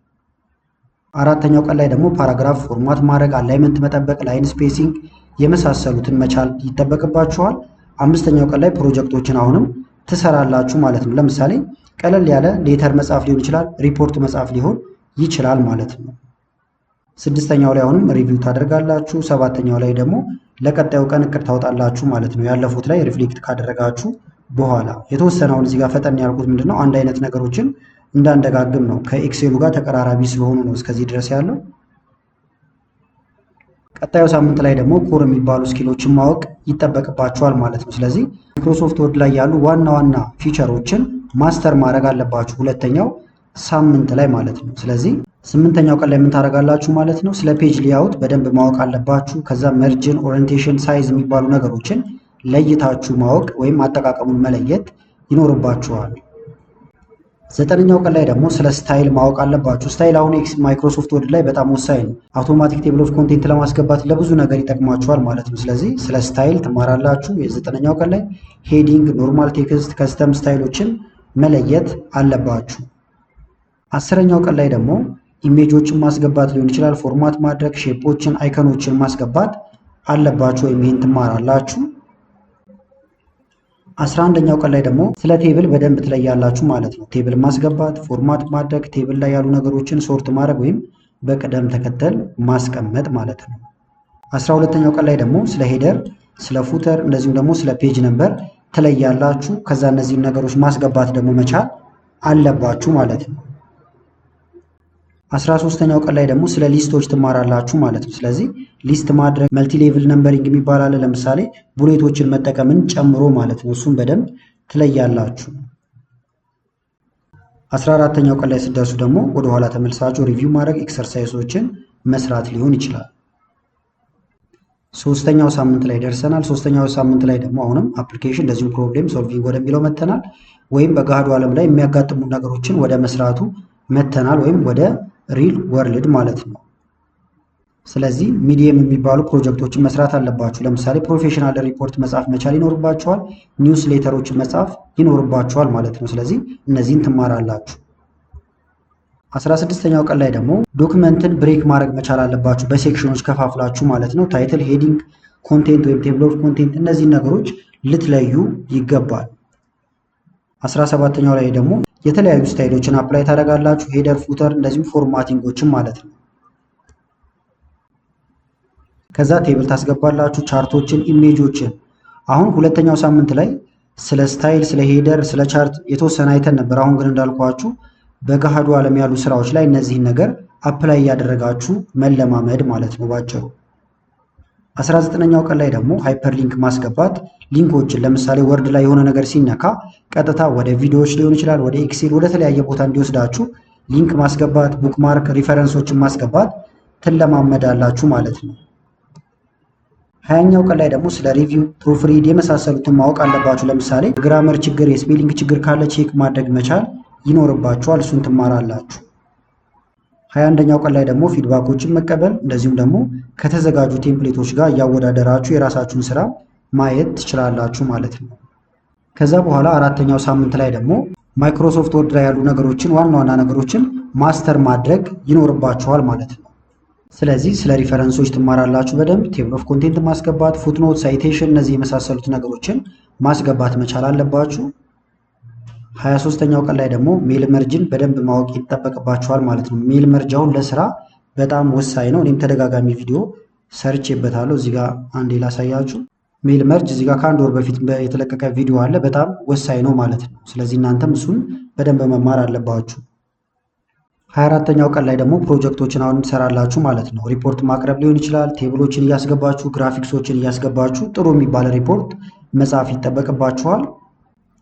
አራተኛው ቀን ላይ ደግሞ ፓራግራፍ ፎርማት ማድረግ፣ አላይመንት መጠበቅ፣ ላይን ስፔሲንግ የመሳሰሉትን መቻል ይጠበቅባችኋል። አምስተኛው ቀን ላይ ፕሮጀክቶችን አሁንም ትሰራላችሁ ማለት ነው። ለምሳሌ ቀለል ያለ ሌተር መጻፍ ሊሆን ይችላል፣ ሪፖርት መጻፍ ሊሆን ይችላል ማለት ነው። ስድስተኛው ላይ አሁንም ሪቪው ታደርጋላችሁ። ሰባተኛው ላይ ደግሞ ለቀጣዩ ቀን እቅድ ታወጣላችሁ ማለት ነው። ያለፉት ላይ ሪፍሌክት ካደረጋችሁ በኋላ የተወሰነውን እዚህ ጋር ፈጠን ያልኩት ምንድነው አንድ አይነት ነገሮችን እንዳንደጋግም ነው። ከኤክሴሉ ጋር ተቀራራቢ ስለሆኑ ነው እስከዚህ ድረስ ያለው። ቀጣዩ ሳምንት ላይ ደግሞ ኮር የሚባሉ ስኪሎችን ማወቅ ይጠበቅባችኋል ማለት ነው። ስለዚህ ማይክሮሶፍት ወርድ ላይ ያሉ ዋና ዋና ፊቸሮችን ማስተር ማድረግ አለባችሁ ሁለተኛው ሳምንት ላይ ማለት ነው። ስለዚህ ስምንተኛው ቀን ላይ ምን ታደርጋላችሁ ማለት ነው? ስለ ፔጅ ሌአውት በደንብ ማወቅ አለባችሁ። ከዛ መርጅን፣ ኦሪየንቴሽን፣ ሳይዝ የሚባሉ ነገሮችን ለይታችሁ ማወቅ ወይም አጠቃቀሙን መለየት ይኖርባችኋል። ዘጠነኛው ቀን ላይ ደግሞ ስለ ስታይል ማወቅ አለባችሁ። ስታይል አሁን ማይክሮሶፍት ወርድ ላይ በጣም ወሳኝ ነው። አውቶማቲክ ቴብል ኦፍ ኮንቴንት ለማስገባት ለብዙ ነገር ይጠቅማችኋል ማለት ነው። ስለዚህ ስለ ስታይል ትማራላችሁ። የዘጠነኛው ቀን ላይ ሄዲንግ፣ ኖርማል ቴክስት፣ ከስተም ስታይሎችን መለየት አለባችሁ። አስረኛው ቀን ላይ ደግሞ ኢሜጆችን ማስገባት ሊሆን ይችላል፣ ፎርማት ማድረግ፣ ሼፖችን፣ አይከኖችን ማስገባት አለባችሁ ወይም ይህን ትማራላችሁ። 11ኛው ቀን ላይ ደግሞ ስለ ቴብል በደንብ ትለያላችሁ ማለት ነው። ቴብል ማስገባት፣ ፎርማት ማድረግ፣ ቴብል ላይ ያሉ ነገሮችን ሶርት ማድረግ ወይም በቅደም ተከተል ማስቀመጥ ማለት ነው። 12ኛው ቀን ላይ ደግሞ ስለ ሄደር፣ ስለ ፉተር እንደዚሁም ደግሞ ስለ ፔጅ ነምበር ትለያላችሁ። ከዛ እነዚህን ነገሮች ማስገባት ደግሞ መቻል አለባችሁ ማለት ነው። 13ኛው ቀን ላይ ደግሞ ስለ ሊስቶች ትማራላችሁ ማለት ነው። ስለዚህ ሊስት ማድረግ መልቲ ሌቭል ነምበሪንግ የሚባል አለ። ለምሳሌ ቡሌቶችን መጠቀምን ጨምሮ ማለት ነው። እሱን በደንብ ትለያላችሁ። 14ኛው ቀን ላይ ስትደርሱ ደግሞ ወደኋላ ተመልሳችሁ ሪቪው ማድረግ ኤክሰርሳይሶችን መስራት ሊሆን ይችላል። ሶስተኛው ሳምንት ላይ ደርሰናል። ሶስተኛው ሳምንት ላይ ደግሞ አሁንም አፕሊኬሽን እንደዚሁም ፕሮብሌም ሶልቪንግ ወደሚለው መተናል። ወይም በገሃዱ ዓለም ላይ የሚያጋጥሙ ነገሮችን ወደ መስራቱ መተናል ወይም ወደ ሪል ወርልድ ማለት ነው። ስለዚህ ሚዲየም የሚባሉ ፕሮጀክቶችን መስራት አለባችሁ። ለምሳሌ ፕሮፌሽናል ሪፖርት መጻፍ መቻል ይኖርባችኋል። ኒውስ ሌተሮችን መጻፍ ይኖርባችኋል ማለት ነው። ስለዚህ እነዚህን ትማራላችሁ። 16ኛው ቀን ላይ ደግሞ ዶክመንትን ብሬክ ማድረግ መቻል አለባችሁ። በሴክሽኖች ከፋፍላችሁ ማለት ነው። ታይትል፣ ሄዲንግ፣ ኮንቴንት ወይም ቴብል ኦፍ ኮንቴንት እነዚህን ነገሮች ልትለዩ ይገባል። 17ኛው ላይ ደግሞ የተለያዩ ስታይሎችን አፕላይ ታደርጋላችሁ። ሄደር፣ ፉተር እንደዚሁም ፎርማቲንጎችን ማለት ነው። ከዛ ቴብል ታስገባላችሁ፣ ቻርቶችን፣ ኢሜጆችን። አሁን ሁለተኛው ሳምንት ላይ ስለ ስታይል፣ ስለ ሄደር፣ ስለ ቻርት የተወሰነ አይተን ነበር። አሁን ግን እንዳልኳችሁ በገሃዱ ዓለም ያሉ ስራዎች ላይ እነዚህን ነገር አፕላይ እያደረጋችሁ መለማመድ ማለት ነው ባጭሩ። 19ኛው ቀን ላይ ደግሞ ሃይፐር ሊንክ ማስገባት ሊንኮችን ለምሳሌ ወርድ ላይ የሆነ ነገር ሲነካ ቀጥታ ወደ ቪዲዮዎች ሊሆን ይችላል፣ ወደ ኤክሴል፣ ወደ ተለያየ ቦታ እንዲወስዳችሁ ሊንክ ማስገባት፣ ቡክማርክ፣ ሪፈረንሶችን ማስገባት ትለማመዳላችሁ ማለት ነው። 20ኛው ቀን ላይ ደግሞ ስለ ሪቪው፣ ፕሩፍሪድ የመሳሰሉትን ማወቅ አለባችሁ። ለምሳሌ የግራመር ችግር፣ የስፔሊንግ ችግር ካለ ቼክ ማድረግ መቻል ይኖርባችኋል። እሱን ትማራላችሁ። 21ኛው ቀን ላይ ደግሞ ፊድባኮችን መቀበል እንደዚሁም ደግሞ ከተዘጋጁ ቴምፕሌቶች ጋር እያወዳደራችሁ የራሳችሁን ስራ ማየት ትችላላችሁ ማለት ነው። ከዛ በኋላ አራተኛው ሳምንት ላይ ደግሞ ማይክሮሶፍት ወርድ ላይ ያሉ ነገሮችን ዋና ዋና ነገሮችን ማስተር ማድረግ ይኖርባችኋል ማለት ነው። ስለዚህ ስለ ሪፈረንሶች ትማራላችሁ በደንብ ቴብል ኦፍ ኮንቴንት ማስገባት፣ ፉትኖት፣ ሳይቴሽን እነዚህ የመሳሰሉት ነገሮችን ማስገባት መቻል አለባችሁ። 23ኛው ቀን ላይ ደግሞ ሜል መርጅን በደንብ ማወቅ ይጠበቅባችኋል ማለት ነው። ሜል መርጅ አሁን ለስራ በጣም ወሳኝ ነው። እኔም ተደጋጋሚ ቪዲዮ ሰርቼበታለሁ። እዚህ ጋር አንዴ ላሳያችሁ። ሜል መርጅ እዚህ ጋር ከአንድ ወር በፊት የተለቀቀ ቪዲዮ አለ። በጣም ወሳኝ ነው ማለት ነው። ስለዚህ እናንተም እሱን በደንብ መማር አለባችሁ። 24ኛው ቀን ላይ ደግሞ ፕሮጀክቶችን አሁን ትሰራላችሁ ማለት ነው። ሪፖርት ማቅረብ ሊሆን ይችላል። ቴብሎችን እያስገባችሁ ግራፊክሶችን እያስገባችሁ ጥሩ የሚባል ሪፖርት መጻፍ ይጠበቅባችኋል።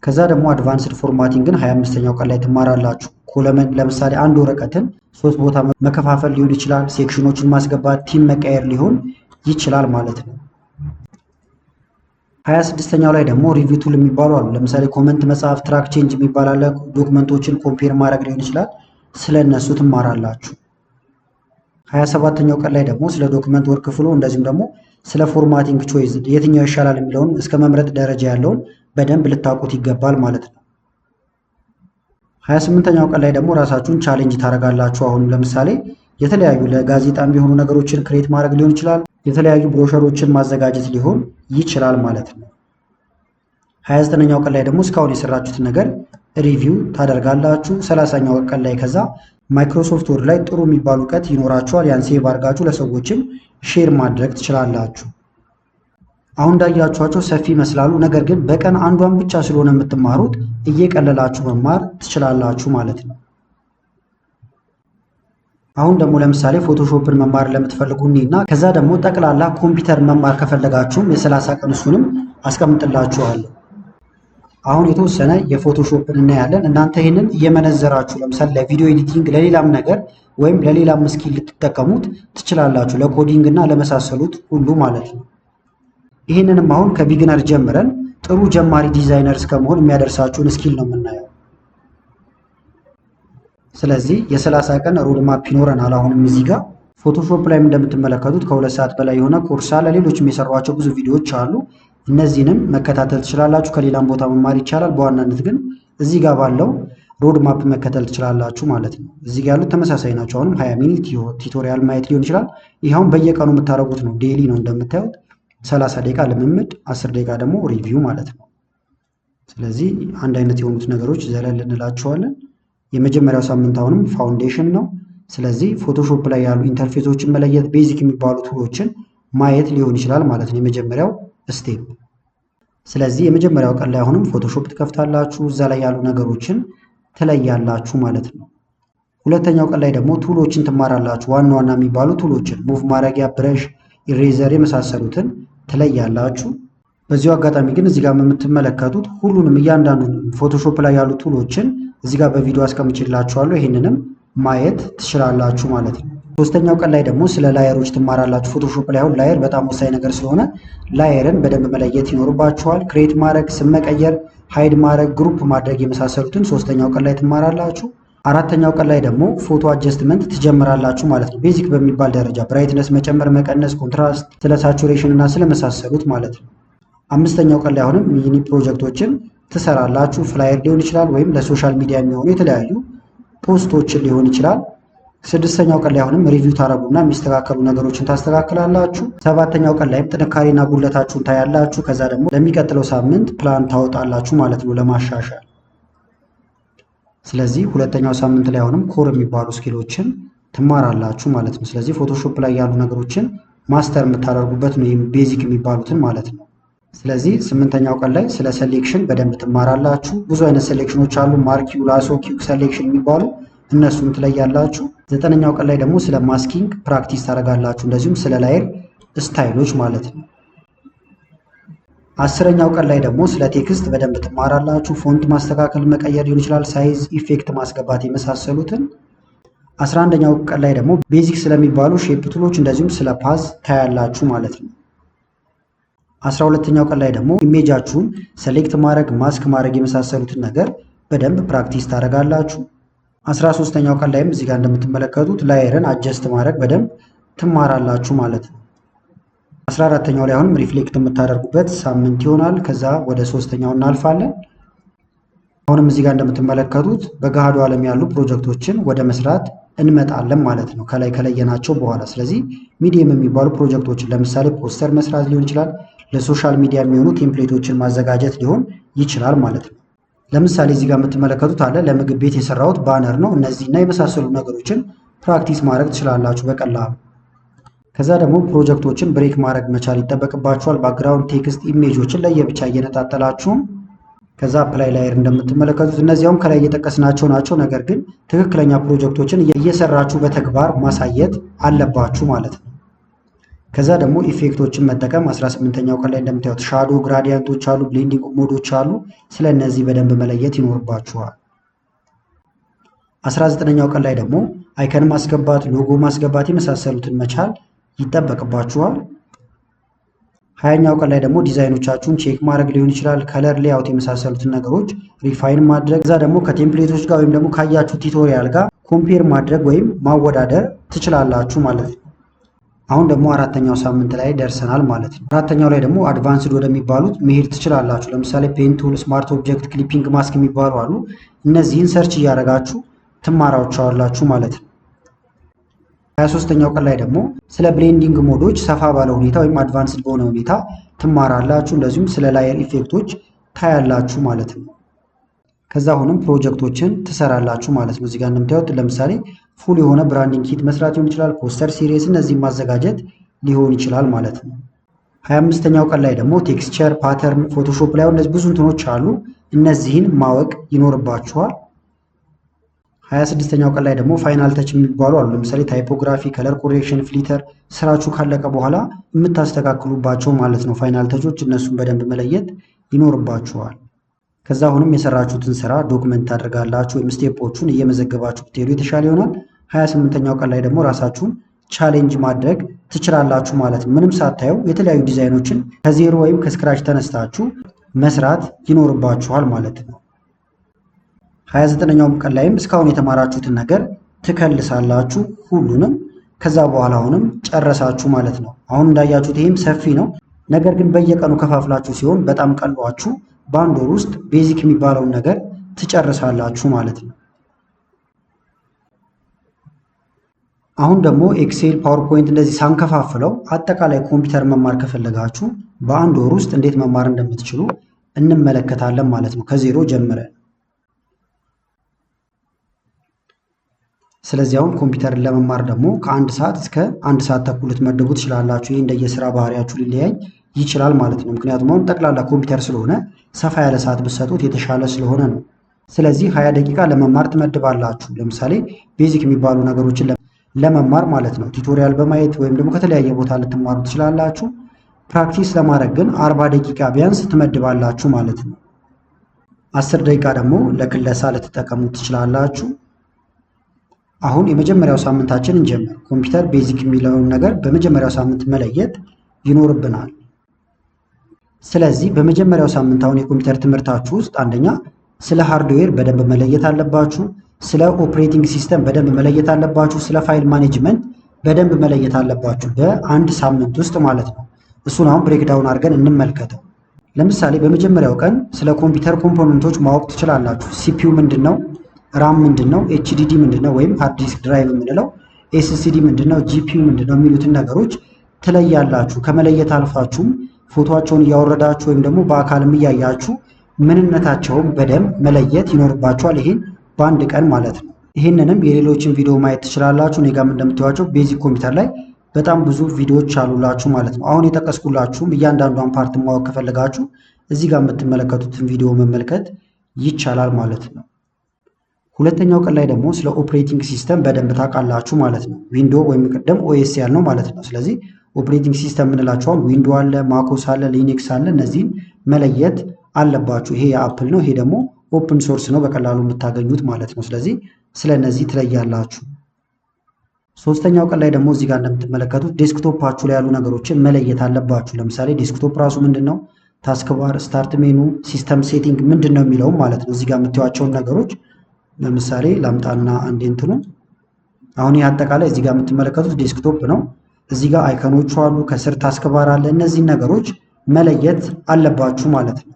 ከዛ ደግሞ አድቫንስድ ፎርማቲንግን 25ኛው ቀን ላይ ትማራላችሁ። ኮለመን ለምሳሌ አንድ ወረቀትን 3 ቦታ መከፋፈል ሊሆን ይችላል። ሴክሽኖችን ማስገባት፣ ቲም መቀየር ሊሆን ይችላል ማለት ነው። 26ኛው ላይ ደግሞ ሪቪው ቱል የሚባሉ አሉ። ለምሳሌ ኮመንት መጻፍ፣ ትራክ ቼንጅ የሚባል አለ። ዶክመንቶችን ኮምፔር ማድረግ ሊሆን ይችላል። ስለ እነሱ ትማራላችሁ። 27ኛው ቀን ላይ ደግሞ ስለ ዶክመንት ወርክ ፍሎ እንደዚሁም ደግሞ ስለ ፎርማቲንግ ቾይስ የትኛው ይሻላል የሚለውን እስከ መምረጥ ደረጃ ያለውን በደንብ ልታውቁት ይገባል ማለት ነው። 28ኛው ቀን ላይ ደግሞ ራሳችሁን ቻሌንጅ ታደርጋላችሁ። አሁንም ለምሳሌ የተለያዩ ለጋዜጣ የሚሆኑ ነገሮችን ክሬት ማድረግ ሊሆን ይችላል፣ የተለያዩ ብሮሸሮችን ማዘጋጀት ሊሆን ይችላል ማለት ነው። 29ኛው ቀን ላይ ደግሞ እስካሁን የሰራችሁትን ነገር ሪቪው ታደርጋላችሁ። 30ኛው ቀን ላይ ከዛ ማይክሮሶፍት ወርድ ላይ ጥሩ የሚባል እውቀት ይኖራችኋል። ያን ሴቭ አድርጋችሁ ለሰዎችም ሼር ማድረግ ትችላላችሁ። አሁን እንዳያችኋቸው ሰፊ ይመስላሉ፣ ነገር ግን በቀን አንዷን ብቻ ስለሆነ የምትማሩት እየቀለላችሁ መማር ትችላላችሁ ማለት ነው። አሁን ደግሞ ለምሳሌ ፎቶሾፕን መማር ለምትፈልጉ እና ከዛ ደግሞ ጠቅላላ ኮምፒውተር መማር ከፈለጋችሁም የ30 ቀን እሱንም አስቀምጥላችኋለሁ። አሁን የተወሰነ የፎቶሾፕን እናያለን። እናንተ ይህንን እየመነዘራችሁ ለምሳሌ ለቪዲዮ ኤዲቲንግ፣ ለሌላም ነገር ወይም ለሌላም ስኪል ልትጠቀሙት ትችላላችሁ፣ ለኮዲንግ እና ለመሳሰሉት ሁሉ ማለት ነው። ይህንንም አሁን ከቢግነር ጀምረን ጥሩ ጀማሪ ዲዛይነር እስከመሆን የሚያደርሳችሁን ስኪል ነው የምናየው። ስለዚህ የ30 ቀን ሮድማፕ ይኖረናል። አሁንም እዚህ ጋር ፎቶሾፕ ላይም እንደምትመለከቱት ከ2 ሰዓት በላይ የሆነ ኮርስ አለ። ሌሎችም የሰሯቸው ብዙ ቪዲዮዎች አሉ። እነዚህንም መከታተል ትችላላችሁ። ከሌላም ቦታ መማር ይቻላል። በዋናነት ግን እዚህ ጋር ባለው ሮድማፕ መከተል ትችላላችሁ ማለት ነው። እዚህ ጋር ያሉት ተመሳሳይ ናቸው። አሁንም 20 ሚኒት ቲቶሪያል ማየት ሊሆን ይችላል። ይኸውን በየቀኑ የምታደርጉት ነው። ዴይሊ ነው እንደምታዩት 30 ደቂቃ ልምምድ፣ 10 ደቂቃ ደግሞ ሪቪው ማለት ነው። ስለዚህ አንድ አይነት የሆኑት ነገሮች ዘለል እንላቸዋለን። የመጀመሪያው ሳምንት አሁንም ፋውንዴሽን ነው። ስለዚህ ፎቶሾፕ ላይ ያሉ ኢንተርፌሶችን መለየት፣ ቤዚክ የሚባሉ ቱሎችን ማየት ሊሆን ይችላል ማለት ነው የመጀመሪያው ስቴፕ። ስለዚህ የመጀመሪያው ቀን ላይ አሁንም ፎቶሾፕ ትከፍታላችሁ፣ እዛ ላይ ያሉ ነገሮችን ትለያላችሁ ማለት ነው። ሁለተኛው ቀን ላይ ደግሞ ቱሎችን ትማራላችሁ። ዋና ዋና የሚባሉ ቱሎችን ሙቭ ማድረጊያ፣ ብረሽ፣ ኢሬዘር የመሳሰሉትን ትለያላችሁ። በዚሁ አጋጣሚ ግን እዚህ ጋር የምትመለከቱት ሁሉንም እያንዳንዱን ፎቶሾፕ ላይ ያሉ ቱሎችን እዚህ ጋር በቪዲዮ አስቀምጬላችኋለሁ። ይህንንም ማየት ትችላላችሁ ማለት ነው። ሶስተኛው ቀን ላይ ደግሞ ስለ ላየሮች ትማራላችሁ። ፎቶሾፕ ላይ አሁን ላየር በጣም ወሳኝ ነገር ስለሆነ ላየርን በደንብ መለየት ይኖርባችኋል። ክሬት ማድረግ፣ ስም መቀየር፣ ሃይድ ማድረግ፣ ግሩፕ ማድረግ የመሳሰሉትን ሶስተኛው ቀን ላይ ትማራላችሁ። አራተኛው ቀን ላይ ደግሞ ፎቶ አጀስትመንት ትጀምራላችሁ ማለት ነው። ቤዚክ በሚባል ደረጃ ብራይትነስ መጨመር፣ መቀነስ፣ ኮንትራስት፣ ስለ ሳቹሬሽን እና ስለመሳሰሉት ማለት ነው። አምስተኛው ቀን ላይ አሁንም ሚኒ ፕሮጀክቶችን ትሰራላችሁ። ፍላየር ሊሆን ይችላል ወይም ለሶሻል ሚዲያ የሚሆኑ የተለያዩ ፖስቶችን ሊሆን ይችላል። ስድስተኛው ቀን ላይ አሁንም ሪቪው ታረጉና የሚስተካከሉ ነገሮችን ታስተካክላላችሁ። ሰባተኛው ቀን ላይም ጥንካሬና ጉድለታችሁን ታያላችሁ። ከዛ ደግሞ ለሚቀጥለው ሳምንት ፕላን ታወጣላችሁ ማለት ነው ለማሻሻል። ስለዚህ ሁለተኛው ሳምንት ላይ አሁንም ኮር የሚባሉ ስኪሎችን ትማራላችሁ ማለት ነው። ስለዚህ ፎቶሾፕ ላይ ያሉ ነገሮችን ማስተር የምታደርጉበት ነው፣ ቤዚክ የሚባሉትን ማለት ነው። ስለዚህ 8ኛው ቀን ላይ ስለ ሴሌክሽን በደንብ ትማራላችሁ። ብዙ አይነት ሴሌክሽኖች አሉ፣ ማርኪው፣ ላሶ፣ ኪው ሴሌክሽን የሚባሉ እነሱን ትለያላችሁ። 9ኛው ቀን ላይ ደግሞ ስለ ማስኪንግ ፕራክቲስ ታደርጋላችሁ፣ እንደዚሁም ስለ ላየር ስታይሎች ማለት ነው። 10ኛው ቀን ላይ ደግሞ ስለ ቴክስት በደንብ ትማራላችሁ። ፎንት ማስተካከል፣ መቀየር ሊሆን ይችላል፣ ሳይዝ፣ ኢፌክት ማስገባት የመሳሰሉትን። 11ኛው ቀን ላይ ደግሞ ቤዚክ ስለሚባሉ ሼፕ ቱሎች እንደዚሁም ስለ ፓዝ ታያላችሁ ማለት ነው። 12ኛው ቀን ላይ ደግሞ ኢሜጃችሁን ሴሌክት ማድረግ፣ ማስክ ማድረግ የመሳሰሉትን ነገር በደንብ ፕራክቲስ ታደርጋላችሁ። 13ኛው ቀን ላይም እዚህ ጋር እንደምትመለከቱት ላየርን አጀስት ማድረግ በደንብ ትማራላችሁ ማለት ነው። 14ኛው ላይ አሁንም ሪፍሌክት የምታደርጉበት ሳምንት ይሆናል። ከዛ ወደ 3ኛው እናልፋለን። አሁንም እዚህ ጋር እንደምትመለከቱት በገሃዱ ዓለም ያሉ ፕሮጀክቶችን ወደ መስራት እንመጣለን ማለት ነው ከላይ ከለየናቸው በኋላ። ስለዚህ ሚዲየም የሚባሉ ፕሮጀክቶችን ለምሳሌ ፖስተር መስራት ሊሆን ይችላል፣ ለሶሻል ሚዲያ የሚሆኑ ቴምፕሌቶችን ማዘጋጀት ሊሆን ይችላል ማለት ነው። ለምሳሌ እዚህ ጋር የምትመለከቱት አለ ለምግብ ቤት የሰራሁት ባነር ነው። እነዚህና የመሳሰሉ ነገሮችን ፕራክቲስ ማድረግ ትችላላችሁ በቀላሉ። ከዛ ደግሞ ፕሮጀክቶችን ብሬክ ማድረግ መቻል ይጠበቅባችኋል። ባክግራውንድ፣ ቴክስት፣ ኢሜጆችን ለየብቻ እየነጣጠላችሁም ከዛ አፕላይ ላየር እንደምትመለከቱት እነዚያውም ከላይ እየጠቀስናቸው ናቸው። ነገር ግን ትክክለኛ ፕሮጀክቶችን እየሰራችሁ በተግባር ማሳየት አለባችሁ ማለት ነው። ከዛ ደግሞ ኢፌክቶችን መጠቀም 18ኛው ቀን ላይ እንደምታዩት ሻዶ፣ ግራዲያንቶች አሉ፣ ብሌንዲንግ ሞዶች አሉ። ስለ እነዚህ በደንብ መለየት ይኖርባችኋል። 19ኛው ቀን ላይ ደግሞ አይከን ማስገባት፣ ሎጎ ማስገባት የመሳሰሉትን መቻል ይጠበቅባችኋል። 20ኛው ቀን ላይ ደግሞ ዲዛይኖቻችሁን ቼክ ማድረግ ሊሆን ይችላል፣ ከለር፣ ሌአውት የመሳሰሉትን ነገሮች ሪፋይን ማድረግ። ከዛ ደግሞ ከቴምፕሌቶች ጋር ወይም ደግሞ ካያችሁ ቱቶሪያል ጋር ኮምፔር ማድረግ ወይም ማወዳደር ትችላላችሁ ማለት ነው። አሁን ደግሞ አራተኛው ሳምንት ላይ ደርሰናል ማለት ነው። አራተኛው ላይ ደግሞ አድቫንስድ ወደሚባሉት መሄድ ትችላላችሁ። ለምሳሌ ፔን ቱል፣ ስማርት ኦብጀክት፣ ክሊፒንግ ማስክ የሚባሉ አሉ። እነዚህን ሰርች እያደረጋችሁ ትማራቸዋላችሁ ማለት ነው። 23ኛው ቀን ላይ ደግሞ ስለ ብሌንዲንግ ሞዶች ሰፋ ባለ ሁኔታ ወይም አድቫንስድ በሆነ ሁኔታ ትማራላችሁ። እንደዚሁም ስለ ላየር ኢፌክቶች ታያላችሁ ማለት ነው። ከዛ አሁንም ፕሮጀክቶችን ትሰራላችሁ ማለት ነው። እዚህ ጋር እንደምታዩት ለምሳሌ ፉል የሆነ ብራንዲንግ ኪት መስራት ሊሆን ይችላል፣ ፖስተር ሲሪስ፣ እነዚህን ማዘጋጀት ሊሆን ይችላል ማለት ነው። 25ኛው ቀን ላይ ደግሞ ቴክስቸር፣ ፓተርን፣ ፎቶሾፕ ላይ እነዚህ ብዙ እንትኖች አሉ። እነዚህን ማወቅ ይኖርባችኋል። 26ኛው ቀን ላይ ደግሞ ፋይናል ተች የሚባሉ አሉ። ለምሳሌ ታይፖግራፊ፣ ከለር ኮሬክሽን፣ ፍሊተር ስራችሁ ካለቀ በኋላ የምታስተካክሉባቸው ማለት ነው ፋይናል ተቾች። እነሱን በደንብ መለየት ይኖርባችኋል። ከዛ አሁንም የሰራችሁትን ስራ ዶክመንት ታደርጋላችሁ ወይም ስቴፖቹን እየመዘገባችሁ ብትሄዱ የተሻለ ይሆናል። 28ኛው ቀን ላይ ደግሞ ራሳችሁን ቻሌንጅ ማድረግ ትችላላችሁ ማለት ነው። ምንም ሳታዩ የተለያዩ ዲዛይኖችን ከዜሮ ወይም ከስክራች ተነስታችሁ መስራት ይኖርባችኋል ማለት ነው። 29ኛው ቀን ላይም እስካሁን የተማራችሁትን ነገር ትከልሳላችሁ ሁሉንም። ከዛ በኋላ አሁንም ጨረሳችሁ ማለት ነው። አሁን እንዳያችሁት ይህም ሰፊ ነው። ነገር ግን በየቀኑ ከፋፍላችሁ ሲሆን በጣም ቀሏችሁ በአንድ ወር ውስጥ ቤዚክ የሚባለውን ነገር ትጨርሳላችሁ ማለት ነው። አሁን ደግሞ ኤክሴል፣ ፓወርፖይንት እንደዚህ ሳንከፋፍለው አጠቃላይ ኮምፒውተር መማር ከፈለጋችሁ በአንድ ወር ውስጥ እንዴት መማር እንደምትችሉ እንመለከታለን ማለት ነው ከዜሮ ጀምረን። ስለዚህ አሁን ኮምፒውተርን ለመማር ደግሞ ከ1 ሰዓት እስከ 1 ሰዓት ተኩል ልትመድቡ ትችላላችሁ። ይህ እንደየስራ ባህሪያችሁ ሊለያይ ይችላል ማለት ነው። ምክንያቱም አሁን ጠቅላላ ኮምፒውተር ስለሆነ ሰፋ ያለ ሰዓት ብትሰጡት የተሻለ ስለሆነ ነው። ስለዚህ 20 ደቂቃ ለመማር ትመድባላችሁ። ለምሳሌ ቤዚክ የሚባሉ ነገሮችን ለመማር ማለት ነው። ቱቶሪያል በማየት ወይም ደግሞ ከተለያየ ቦታ ልትማሩ ትችላላችሁ። ፕራክቲስ ለማድረግ ግን 40 ደቂቃ ቢያንስ ትመድባላችሁ ማለት ነው። 10 ደቂቃ ደግሞ ለክለሳ ልትጠቀሙ ትችላላችሁ። አሁን የመጀመሪያው ሳምንታችን እንጀምር። ኮምፒውተር ቤዚክ የሚለውን ነገር በመጀመሪያው ሳምንት መለየት ይኖርብናል። ስለዚህ በመጀመሪያው ሳምንት አሁን የኮምፒውተር ትምህርታችሁ ውስጥ አንደኛ ስለ ሃርድዌር በደንብ መለየት አለባችሁ። ስለ ኦፕሬቲንግ ሲስተም በደንብ መለየት አለባችሁ። ስለ ፋይል ማኔጅመንት በደንብ መለየት አለባችሁ በአንድ ሳምንት ውስጥ ማለት ነው። እሱን አሁን ብሬክዳውን አድርገን እንመልከተው። ለምሳሌ በመጀመሪያው ቀን ስለ ኮምፒውተር ኮምፖነንቶች ማወቅ ትችላላችሁ። ሲፒዩ ምንድን ነው? ራም ምንድን ነው? ኤችዲዲ ምንድን ነው? ወይም ሃርድ ዲስክ ድራይቭ የምንለው ኤስሲዲ ምንድን ነው? ጂፒዩ ምንድን ነው? የሚሉትን ነገሮች ትለያላችሁ። ከመለየት አልፋችሁም ፎቶቸውን እያወረዳችሁ ወይም ደግሞ በአካልም እያያችሁ ምንነታቸውን በደንብ መለየት ይኖርባችኋል። ይሄን በአንድ ቀን ማለት ነው። ይህንንም የሌሎችን ቪዲዮ ማየት ትችላላችሁ። እኔ ጋርም እንደምታዩዋቸው ቤዚክ ኮምፒውተር ላይ በጣም ብዙ ቪዲዮዎች አሉላችሁ ማለት ነው። አሁን የጠቀስኩላችሁም እያንዳንዷን ፓርት ማወቅ ከፈለጋችሁ እዚህ ጋር የምትመለከቱትን ቪዲዮ መመልከት ይቻላል ማለት ነው። ሁለተኛው ቀን ላይ ደግሞ ስለ ኦፕሬቲንግ ሲስተም በደንብ ታውቃላችሁ ማለት ነው። ዊንዶ ወይም ቅድም ኦኤስ ያልነው ማለት ነው። ስለዚህ ኦፕሬቲንግ ሲስተም የምንላቸውን ዊንዶ አለ፣ ማኮስ አለ፣ ሊኒክስ አለ። እነዚህን መለየት አለባችሁ። ይሄ የአፕል ነው፣ ይሄ ደግሞ ኦፕን ሶርስ ነው፣ በቀላሉ የምታገኙት ማለት ነው። ስለዚህ ስለ እነዚህ ትለያላችሁ። ሶስተኛው ቀን ላይ ደግሞ እዚህ ጋር እንደምትመለከቱት ዴስክቶፓችሁ ላይ ያሉ ነገሮችን መለየት አለባችሁ። ለምሳሌ ዴስክቶፕ ራሱ ምንድን ነው፣ ታስክ ባር፣ ስታርት ሜኑ፣ ሲስተም ሴቲንግ ምንድን ነው የሚለውም ማለት ነው። እዚህ ጋር የምታዩዋቸውን ነገሮች ለምሳሌ ላምጣና አንዴ እንትኑ አሁን ይህ አጠቃላይ እዚህ ጋር የምትመለከቱት ዴስክቶፕ ነው። እዚህ ጋር አይከኖቹ አሉ፣ ከስር ታስክ ባር አለ። እነዚህን ነገሮች መለየት አለባችሁ ማለት ነው።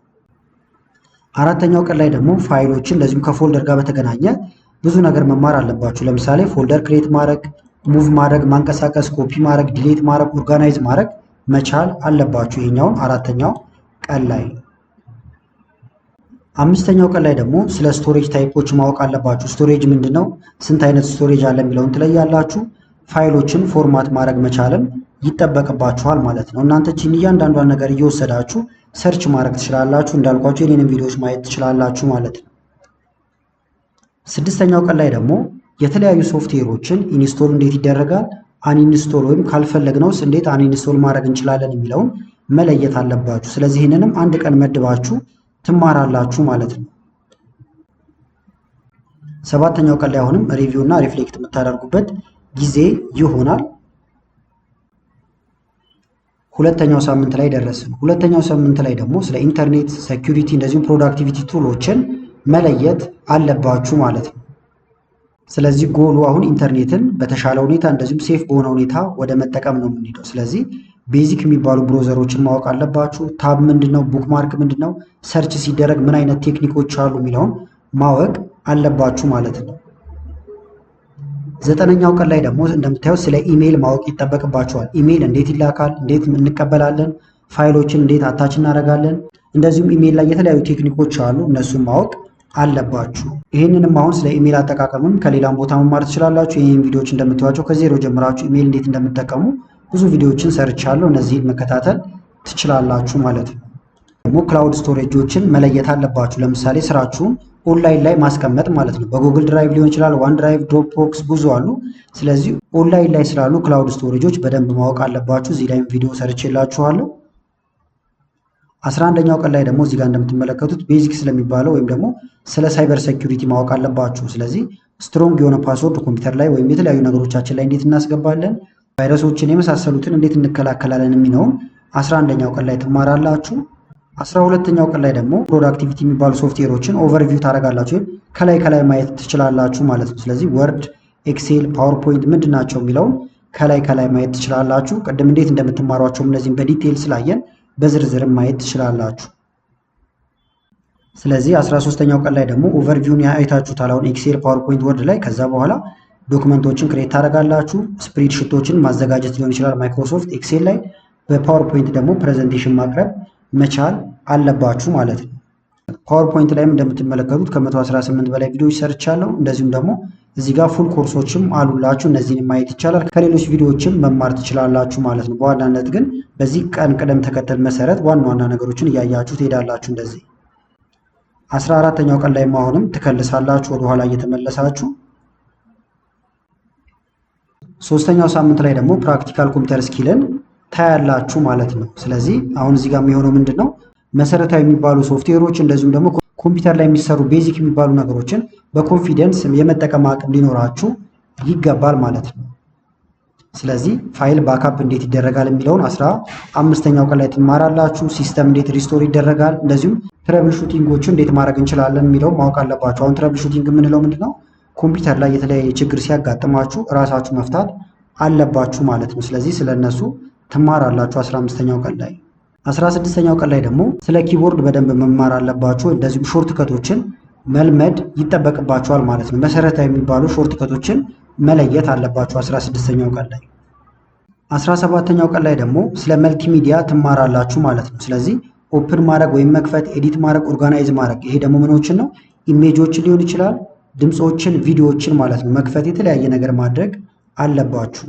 አራተኛው ቀን ላይ ደግሞ ፋይሎችን እንደዚሁም ከፎልደር ጋር በተገናኘ ብዙ ነገር መማር አለባችሁ። ለምሳሌ ፎልደር ክሬት ማድረግ፣ ሙቭ ማድረግ፣ ማንቀሳቀስ፣ ኮፒ ማድረግ፣ ዲሌት ማድረግ፣ ኦርጋናይዝ ማድረግ መቻል አለባችሁ። ይሄኛውን አራተኛው ቀን ላይ። አምስተኛው ቀን ላይ ደግሞ ስለ ስቶሬጅ ታይፖች ማወቅ አለባችሁ። ስቶሬጅ ምንድነው፣ ስንት አይነት ስቶሬጅ አለ የሚለውን ትለያላችሁ። ፋይሎችን ፎርማት ማድረግ መቻልም ይጠበቅባችኋል ማለት ነው። እናንተ ቺን እያንዳንዷን ነገር እየወሰዳችሁ ሰርች ማድረግ ትችላላችሁ። እንዳልኳችሁ የኔንም ቪዲዮዎች ማየት ትችላላችሁ ማለት ነው። ስድስተኛው ቀን ላይ ደግሞ የተለያዩ ሶፍትዌሮችን ኢንስቶል እንዴት ይደረጋል፣ አንኢንስቶል ወይም ካልፈለግነውስ እንዴት አንኢንስቶል ማድረግ እንችላለን የሚለውን መለየት አለባችሁ። ስለዚህ ይህንንም አንድ ቀን መድባችሁ ትማራላችሁ ማለት ነው። ሰባተኛው ቀን ላይ አሁንም ሪቪው እና ሪፍሌክት የምታደርጉበት ጊዜ ይሆናል። ሁለተኛው ሳምንት ላይ ደረስን። ሁለተኛው ሳምንት ላይ ደግሞ ስለ ኢንተርኔት ሴኩሪቲ እንደዚሁም ፕሮዳክቲቪቲ ቱሎችን መለየት አለባችሁ ማለት ነው። ስለዚህ ጎሉ አሁን ኢንተርኔትን በተሻለ ሁኔታ እንደዚሁም ሴፍ በሆነ ሁኔታ ወደ መጠቀም ነው የምንሄደው። ስለዚህ ቤዚክ የሚባሉ ብሮዘሮችን ማወቅ አለባችሁ። ታብ ምንድነው? ቡክማርክ ምንድነው? ሰርች ሲደረግ ምን አይነት ቴክኒኮች አሉ የሚለውን ማወቅ አለባችሁ ማለት ነው። 9ኛው ቀን ላይ ደግሞ እንደምታዩት ስለ ኢሜይል ማወቅ ይጠበቅባችኋል። ኢሜይል እንዴት ይላካል፣ እንዴት እንቀበላለን፣ ፋይሎችን እንዴት አታች እናደርጋለን፣ እንደዚሁም ኢሜይል ላይ የተለያዩ ቴክኒኮች አሉ፣ እነሱን ማወቅ አለባችሁ። ይህንንም አሁን ስለ ኢሜይል አጠቃቀምም ከሌላም ቦታ መማር ትችላላችሁ። ይህን ቪዲዮዎች እንደምታዩቸው ከዜሮ ጀምራችሁ ኢሜይል እንዴት እንደምትጠቀሙ ብዙ ቪዲዮዎችን ሰርቻለሁ። እነዚህን መከታተል ትችላላችሁ ማለት ነው። ደግሞ ክላውድ ስቶሬጆችን መለየት አለባችሁ። ለምሳሌ ስራችሁን ኦንላይን ላይ ማስቀመጥ ማለት ነው። በጉግል ድራይቭ ሊሆን ይችላል፣ ዋን ድራይቭ፣ ድሮፕቦክስ ብዙ አሉ። ስለዚህ ኦንላይን ላይ ስላሉ ክላውድ ስቶሬጆች በደንብ ማወቅ አለባችሁ። እዚህ ላይም ቪዲዮ ሰርቼላችኋለሁ። 11ኛው ቀን ላይ ደግሞ እዚህ ጋር እንደምትመለከቱት ቤዚክ ስለሚባለው ወይም ደግሞ ስለ ሳይበር ሴኩሪቲ ማወቅ አለባችሁ። ስለዚህ ስትሮንግ የሆነ ፓስወርድ ኮምፒውተር ላይ ወይም የተለያዩ ነገሮቻችን ላይ እንዴት እናስገባለን፣ ቫይረሶችን የመሳሰሉትን እንዴት እንከላከላለን የሚለውን 11ኛው ቀን ላይ ትማራላችሁ። 12ኛው ቀን ላይ ደግሞ ፕሮዳክቲቪቲ የሚባሉ ሶፍትዌሮችን ኦቨርቪው ታደርጋላችሁ ወይም ከላይ ማየት ትችላላችሁ ማለት ነው። ስለዚህ ወርድ፣ ኤክሴል፣ ፓወርፖይንት ምንድን ናቸው የሚለውን ከላይ ማየት ትችላላችሁ። ቅድም እንዴት እንደምትማሯቸው እነዚህም በዲቴይል ስላየን በዝርዝርም ማየት ትችላላችሁ። ስለዚህ 13ኛው ቀን ላይ ደግሞ ኦቨርቪውን አይታችሁታል። አሁን ኤክሴል፣ ፓወርፖይንት፣ ወርድ ላይ ከዛ በኋላ ዶክመንቶችን ክሬት ታደርጋላችሁ። ስፕሪድ ሽቶችን ማዘጋጀት ሊሆን ይችላል ማይክሮሶፍት ኤክሴል ላይ። በፓወርፖይንት ደግሞ ፕሬዘንቴሽን ማቅረብ መቻል አለባችሁ ማለት ነው። ፓወርፖይንት ላይም እንደምትመለከቱት ከ118 በላይ ቪዲዮዎች ሰርቻለሁ። እንደዚሁም ደግሞ እዚህ ጋር ፉል ኮርሶችም አሉላችሁ። እነዚህን ማየት ይቻላል። ከሌሎች ቪዲዮዎችም መማር ትችላላችሁ ማለት ነው። በዋናነት ግን በዚህ ቀን ቅደም ተከተል መሰረት ዋና ነገሮችን እያያችሁ ትሄዳላችሁ። እንደዚህ 14ኛው ቀን ላይ አሁንም ትከልሳላችሁ ወደኋላ እየተመለሳችሁ። 3ኛው ሳምንት ላይ ደግሞ ፕራክቲካል ኮምፒውተር ስኪልን ታያላችሁ ማለት ነው። ስለዚህ አሁን እዚህ ጋር የሚሆነው ምንድን ነው? መሰረታዊ የሚባሉ ሶፍትዌሮች እንደዚሁም ደግሞ ኮምፒውተር ላይ የሚሰሩ ቤዚክ የሚባሉ ነገሮችን በኮንፊደንስ የመጠቀም አቅም ሊኖራችሁ ይገባል ማለት ነው። ስለዚህ ፋይል ባካፕ እንዴት ይደረጋል የሚለውን 15ኛው ቀን ላይ ትማራላችሁ። ሲስተም እንዴት ሪስቶር ይደረጋል፣ እንደዚሁም ትረብል ሹቲንጎችን እንዴት ማድረግ እንችላለን የሚለውን ማወቅ አለባችሁ። አሁን ትረብል ሹቲንግ የምንለው ምንድን ነው? ኮምፒውተር ላይ የተለያየ ችግር ሲያጋጥማችሁ እራሳችሁ መፍታት አለባችሁ ማለት ነው። ስለዚህ ስለነሱ ትማራላችሁ 15ኛው ቀን ላይ። 16ኛው ቀን ላይ ደግሞ ስለ ኪቦርድ በደንብ መማር አለባችሁ። እንደዚሁም ሾርት ከቶችን መልመድ ይጠበቅባችኋል ማለት ነው። መሰረታዊ የሚባሉ ሾርት ከቶችን መለየት አለባችሁ 16ኛው ቀን ላይ። 17ኛው ቀን ላይ ደግሞ ስለ መልቲሚዲያ ትማራላችሁ ማለት ነው። ስለዚህ ኦፕን ማድረግ ወይም መክፈት፣ ኤዲት ማድረግ፣ ኦርጋናይዝ ማድረግ፣ ይሄ ደግሞ ምኖችን ነው? ኢሜጆችን ሊሆን ይችላል፣ ድምፆችን፣ ቪዲዮዎችን ማለት ነው። መክፈት፣ የተለያየ ነገር ማድረግ አለባችሁ።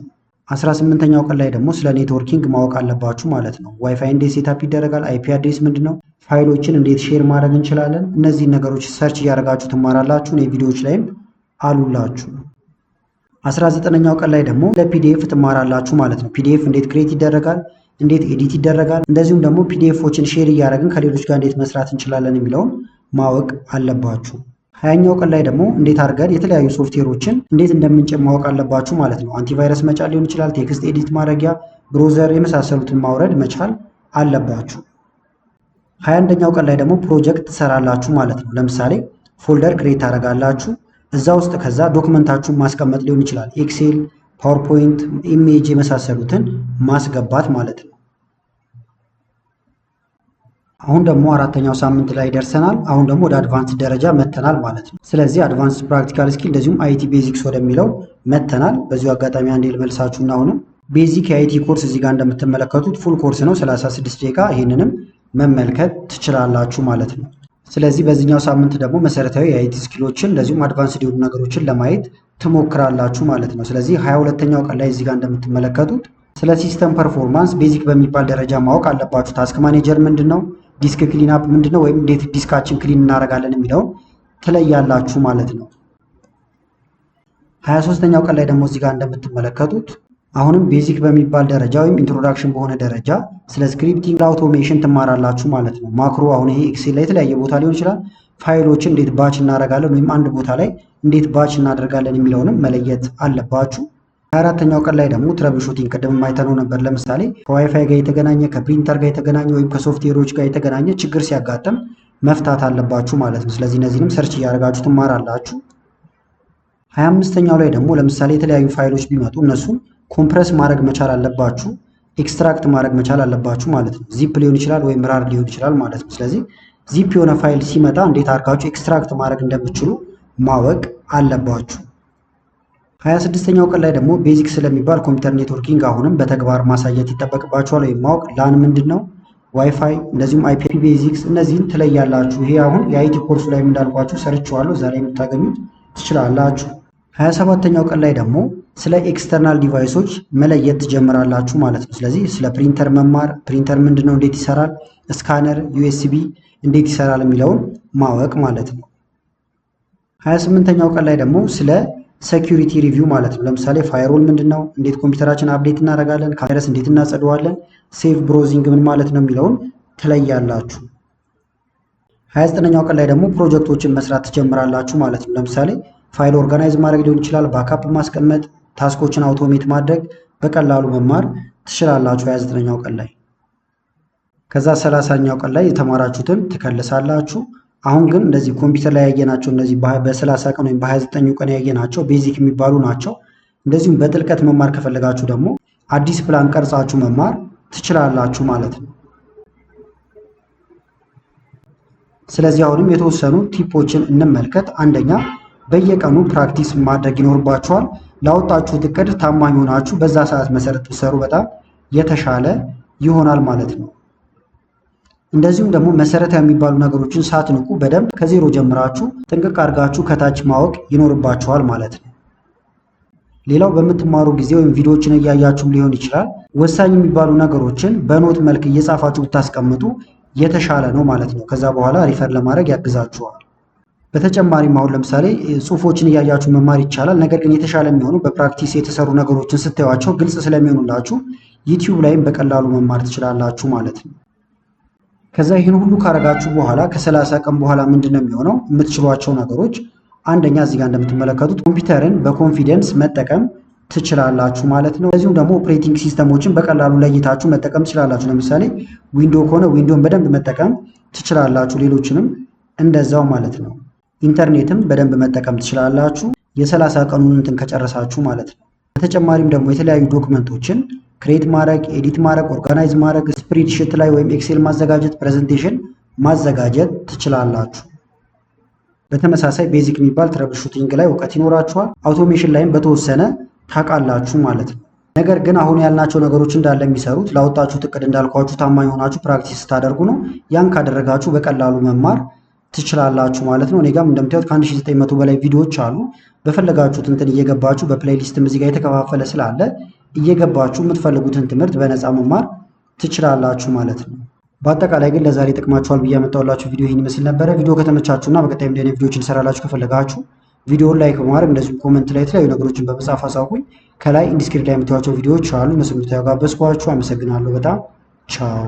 18ኛው ቀን ላይ ደግሞ ስለ ኔትወርኪንግ ማወቅ አለባችሁ ማለት ነው። ዋይፋይ እንዴት ሴታፕ ይደረጋል፣ አይፒ አድሬስ ምንድነው፣ ፋይሎችን እንዴት ሼር ማድረግ እንችላለን፣ እነዚህን ነገሮች ሰርች እያደረጋችሁ ትማራላችሁ። ቪዲዮዎች ላይም አሉላችሁ። 19ኛው ቀን ላይ ደግሞ ለፒዲኤፍ ትማራላችሁ ማለት ነው። ፒዲኤፍ እንዴት ክሬት ይደረጋል፣ እንዴት ኤዲት ይደረጋል፣ እንደዚሁም ደግሞ ፒዲኤፎችን ሼር እያደረግን ከሌሎች ጋር እንዴት መስራት እንችላለን የሚለውን ማወቅ አለባችሁ። 20ኛው ቀን ላይ ደግሞ እንዴት አድርገን የተለያዩ ሶፍትዌሮችን እንዴት እንደምንጭን ማወቅ አለባችሁ ማለት ነው። አንቲቫይረስ መጫን ሊሆን ይችላል፣ ቴክስት ኤዲት ማድረጊያ፣ ብሮዘር የመሳሰሉትን ማውረድ መቻል አለባችሁ። 21ኛው ቀን ላይ ደግሞ ፕሮጀክት ትሰራላችሁ ማለት ነው። ለምሳሌ ፎልደር ክሬት ታደርጋላችሁ። እዛ ውስጥ ከዛ ዶክመንታችሁን ማስቀመጥ ሊሆን ይችላል። ኤክሴል፣ ፓወርፖይንት፣ ኢሜጅ የመሳሰሉትን ማስገባት ማለት ነው። አሁን ደግሞ 4ኛው ሳምንት ላይ ደርሰናል። አሁን ደግሞ ወደ አድቫንስ ደረጃ መተናል ማለት ነው። ስለዚህ አድቫንስ ፕራክቲካል ስኪል እንደዚሁም አይቲ ቤዚክስ ወደሚለው መተናል። በዚሁ አጋጣሚ አንዴ ልመልሳችሁና አሁንም ቤዚክ የአይቲ ኮርስ እዚህ ጋር እንደምትመለከቱት ፉል ኮርስ ነው 36 ደቂቃ። ይህንንም መመልከት ትችላላችሁ ማለት ነው። ስለዚህ በዚህኛው ሳምንት ደግሞ መሰረታዊ የአይቲ ስኪሎችን እንደዚሁም አድቫንስ የሆኑ ነገሮችን ለማየት ትሞክራላችሁ ማለት ነው። ስለዚህ 22ኛው ቀን ላይ እዚህ ጋር እንደምትመለከቱት ስለ ሲስተም ፐርፎርማንስ ቤዚክ በሚባል ደረጃ ማወቅ አለባችሁ። ታስክ ማኔጀር ምንድን ነው፣ ዲስክ ክሊን አፕ ምንድን ነው፣ ወይም እንዴት ዲስካችን ክሊን እናደርጋለን የሚለውን ትለያላችሁ ማለት ነው። 23ኛው ቀን ላይ ደግሞ እዚህ ጋር እንደምትመለከቱት አሁንም ቤዚክ በሚባል ደረጃ ወይም ኢንትሮዳክሽን በሆነ ደረጃ ስለ ስክሪፕቲንግ አውቶሜሽን ትማራላችሁ ማለት ነው። ማክሮ አሁን ይሄ ኤክሴል ላይ የተለያየ ቦታ ሊሆን ይችላል። ፋይሎችን እንዴት ባች እናደርጋለን ወይም አንድ ቦታ ላይ እንዴት ባች እናደርጋለን የሚለውንም መለየት አለባችሁ። 24ኛው ቀን ላይ ደግሞ ትረብል ሹቲንግ ቅድም አይተነው ነበር። ለምሳሌ ከዋይፋይ ጋር የተገናኘ ከፕሪንተር ጋር የተገናኘ ወይም ከሶፍትዌሮች ጋር የተገናኘ ችግር ሲያጋጥም መፍታት አለባችሁ ማለት ነው። ስለዚህ እነዚህንም ሰርች እያደረጋችሁ ትማራላችሁ። 25ኛው ላይ ደግሞ ለምሳሌ የተለያዩ ፋይሎች ቢመጡ እነሱን ኮምፕረስ ማድረግ መቻል አለባችሁ፣ ኤክስትራክት ማድረግ መቻል አለባችሁ ማለት ነው። ዚፕ ሊሆን ይችላል ወይም ራር ሊሆን ይችላል ማለት ነው። ስለዚህ ዚፕ የሆነ ፋይል ሲመጣ እንዴት አድርጋችሁ ኤክስትራክት ማድረግ እንደምትችሉ ማወቅ አለባችሁ። 26ኛው ቀን ላይ ደግሞ ቤዚክ ስለሚባል ኮምፒውተር ኔትወርኪንግ አሁንም በተግባር ማሳየት ይጠበቅባችኋል ወይም ማወቅ። ላን ምንድን ነው፣ ዋይፋይ፣ እንደዚሁም አይፒ ቤዚክስ እነዚህን ትለያላችሁ። ይሄ አሁን የአይቲ ኮርሱ ላይ እንዳልኳችሁ ሰርችዋለሁ፣ እዛ ላይ የምታገኙት ትችላላችሁ። 27ኛው ቀን ላይ ደግሞ ስለ ኤክስተርናል ዲቫይሶች መለየት ትጀምራላችሁ ማለት ነው። ስለዚህ ስለ ፕሪንተር መማር፣ ፕሪንተር ምንድነው፣ እንዴት ይሰራል፣ ስካነር፣ ዩኤስቢ እንዴት ይሰራል የሚለውን ማወቅ ማለት ነው። 28ኛው ቀን ላይ ደግሞ ስለ ሴኩሪቲ ሪቪው ማለት ነው። ለምሳሌ ፋይርዎል ምንድነው፣ እንዴት ኮምፒውተራችን አፕዴት እናደርጋለን፣ ከቫይረስ እንዴት እናጸደዋለን፣ ሴፍ ብሮዚንግ ምን ማለት ነው የሚለውን ትለያላችሁ። 29ኛው ቀን ላይ ደግሞ ፕሮጀክቶችን መስራት ትጀምራላችሁ ማለት ነው። ለምሳሌ ፋይል ኦርጋናይዝ ማድረግ ሊሆን ይችላል፣ ባካፕ ማስቀመጥ፣ ታስኮችን አውቶሜት ማድረግ በቀላሉ መማር ትችላላችሁ 29ኛው ቀን ላይ። ከዛ 30ኛው ቀን ላይ የተማራችሁትን ትከልሳላችሁ። አሁን ግን እንደዚህ ኮምፒውተር ላይ ያየናቸው እነዚህ በ30 ቀን ወይም በ29ኛው ቀን ያየናቸው ቤዚክ የሚባሉ ናቸው። እንደዚሁም በጥልቀት መማር ከፈለጋችሁ ደግሞ አዲስ ፕላን ቀርጻችሁ መማር ትችላላችሁ ማለት ነው። ስለዚህ አሁንም የተወሰኑ ቲፖችን እንመልከት። አንደኛ በየቀኑ ፕራክቲስ ማድረግ ይኖርባችኋል። ላወጣችሁት እቅድ ታማኝ ሆናችሁ በዛ ሰዓት መሰረት ብትሰሩ በጣም የተሻለ ይሆናል ማለት ነው። እንደዚሁም ደግሞ መሰረታዊ የሚባሉ ነገሮችን ሳትንቁ በደንብ ከዜሮ ጀምራችሁ ጥንቅቅ አድርጋችሁ ከታች ማወቅ ይኖርባችኋል ማለት ነው። ሌላው በምትማሩ ጊዜ ወይም ቪዲዮዎችን እያያችሁም ሊሆን ይችላል፣ ወሳኝ የሚባሉ ነገሮችን በኖት መልክ እየጻፋችሁ ብታስቀምጡ የተሻለ ነው ማለት ነው። ከዛ በኋላ ሪፈር ለማድረግ ያግዛችኋል። በተጨማሪም አሁን ለምሳሌ ጽሁፎችን እያያችሁ መማር ይቻላል። ነገር ግን የተሻለ የሚሆኑ በፕራክቲስ የተሰሩ ነገሮችን ስታዩዋቸው ግልጽ ስለሚሆኑላችሁ ዩቲዩብ ላይም በቀላሉ መማር ትችላላችሁ ማለት ነው። ከዛ ይህን ሁሉ ካረጋችሁ በኋላ ከ30 ቀን በኋላ ምንድን ነው የሚሆነው? የምትችሏቸው ነገሮች አንደኛ እዚህ ጋር እንደምትመለከቱት ኮምፒውተርን በኮንፊደንስ መጠቀም ትችላላችሁ ማለት ነው። እንደዚሁም ደግሞ ኦፕሬቲንግ ሲስተሞችን በቀላሉ ለይታችሁ መጠቀም ትችላላችሁ። ለምሳሌ ዊንዶ ከሆነ ዊንዶን በደንብ መጠቀም ትችላላችሁ፣ ሌሎችንም እንደዛው ማለት ነው። ኢንተርኔትም በደንብ መጠቀም ትችላላችሁ የ30 ቀኑን እንትን ከጨረሳችሁ ማለት ነው። በተጨማሪም ደግሞ የተለያዩ ዶክመንቶችን ክሬት ማድረግ፣ ኤዲት ማድረግ፣ ኦርጋናይዝ ማድረግ፣ ስፕሪድሺት ላይ ወይም ኤክሴል ማዘጋጀት፣ ፕሬዘንቴሽን ማዘጋጀት ትችላላችሁ። በተመሳሳይ ቤዚክ የሚባል ትረብል ሹቲንግ ላይ እውቀት ይኖራችኋል። አውቶሜሽን ላይም በተወሰነ ታውቃላችሁ ማለት ነው። ነገር ግን አሁን ያልናቸው ነገሮች እንዳለ የሚሰሩት ላወጣችሁት እቅድ እንዳልኳችሁ ታማኝ ሆናችሁ ፕራክቲስ ስታደርጉ ነው። ያን ካደረጋችሁ በቀላሉ መማር ትችላላችሁ ማለት ነው። እኔ ጋርም እንደምታዩት ከ1900 በላይ ቪዲዮዎች አሉ። በፈለጋችሁት እንትን እየገባችሁ በፕሌሊስትም እዚህ ጋር የተከፋፈለ ስላለ እየገባችሁ የምትፈልጉትን ትምህርት በነፃ መማር ትችላላችሁ ማለት ነው። በአጠቃላይ ግን ለዛሬ ጥቅማችኋል ብዬ ያመጣሁላችሁ ቪዲዮ ይህን ይመስል ነበረ። ቪዲዮ ከተመቻችሁና በቀጣይ እንደኔ ቪዲዮዎችን እንሰራላችሁ ከፈለጋችሁ ቪዲዮውን ላይክ በማድረግ እንደዚሁ ኮመንት ላይ የተለያዩ ነገሮችን በመጻፍ አሳውቁኝ። ከላይ ኢንዲስክሪፕሽን ላይ የምታዩዋቸው ቪዲዮዎች አሉ፣ እነሱን እንድታዩ ጋበዝኳችሁ። አመሰግናለሁ በጣም ቻው።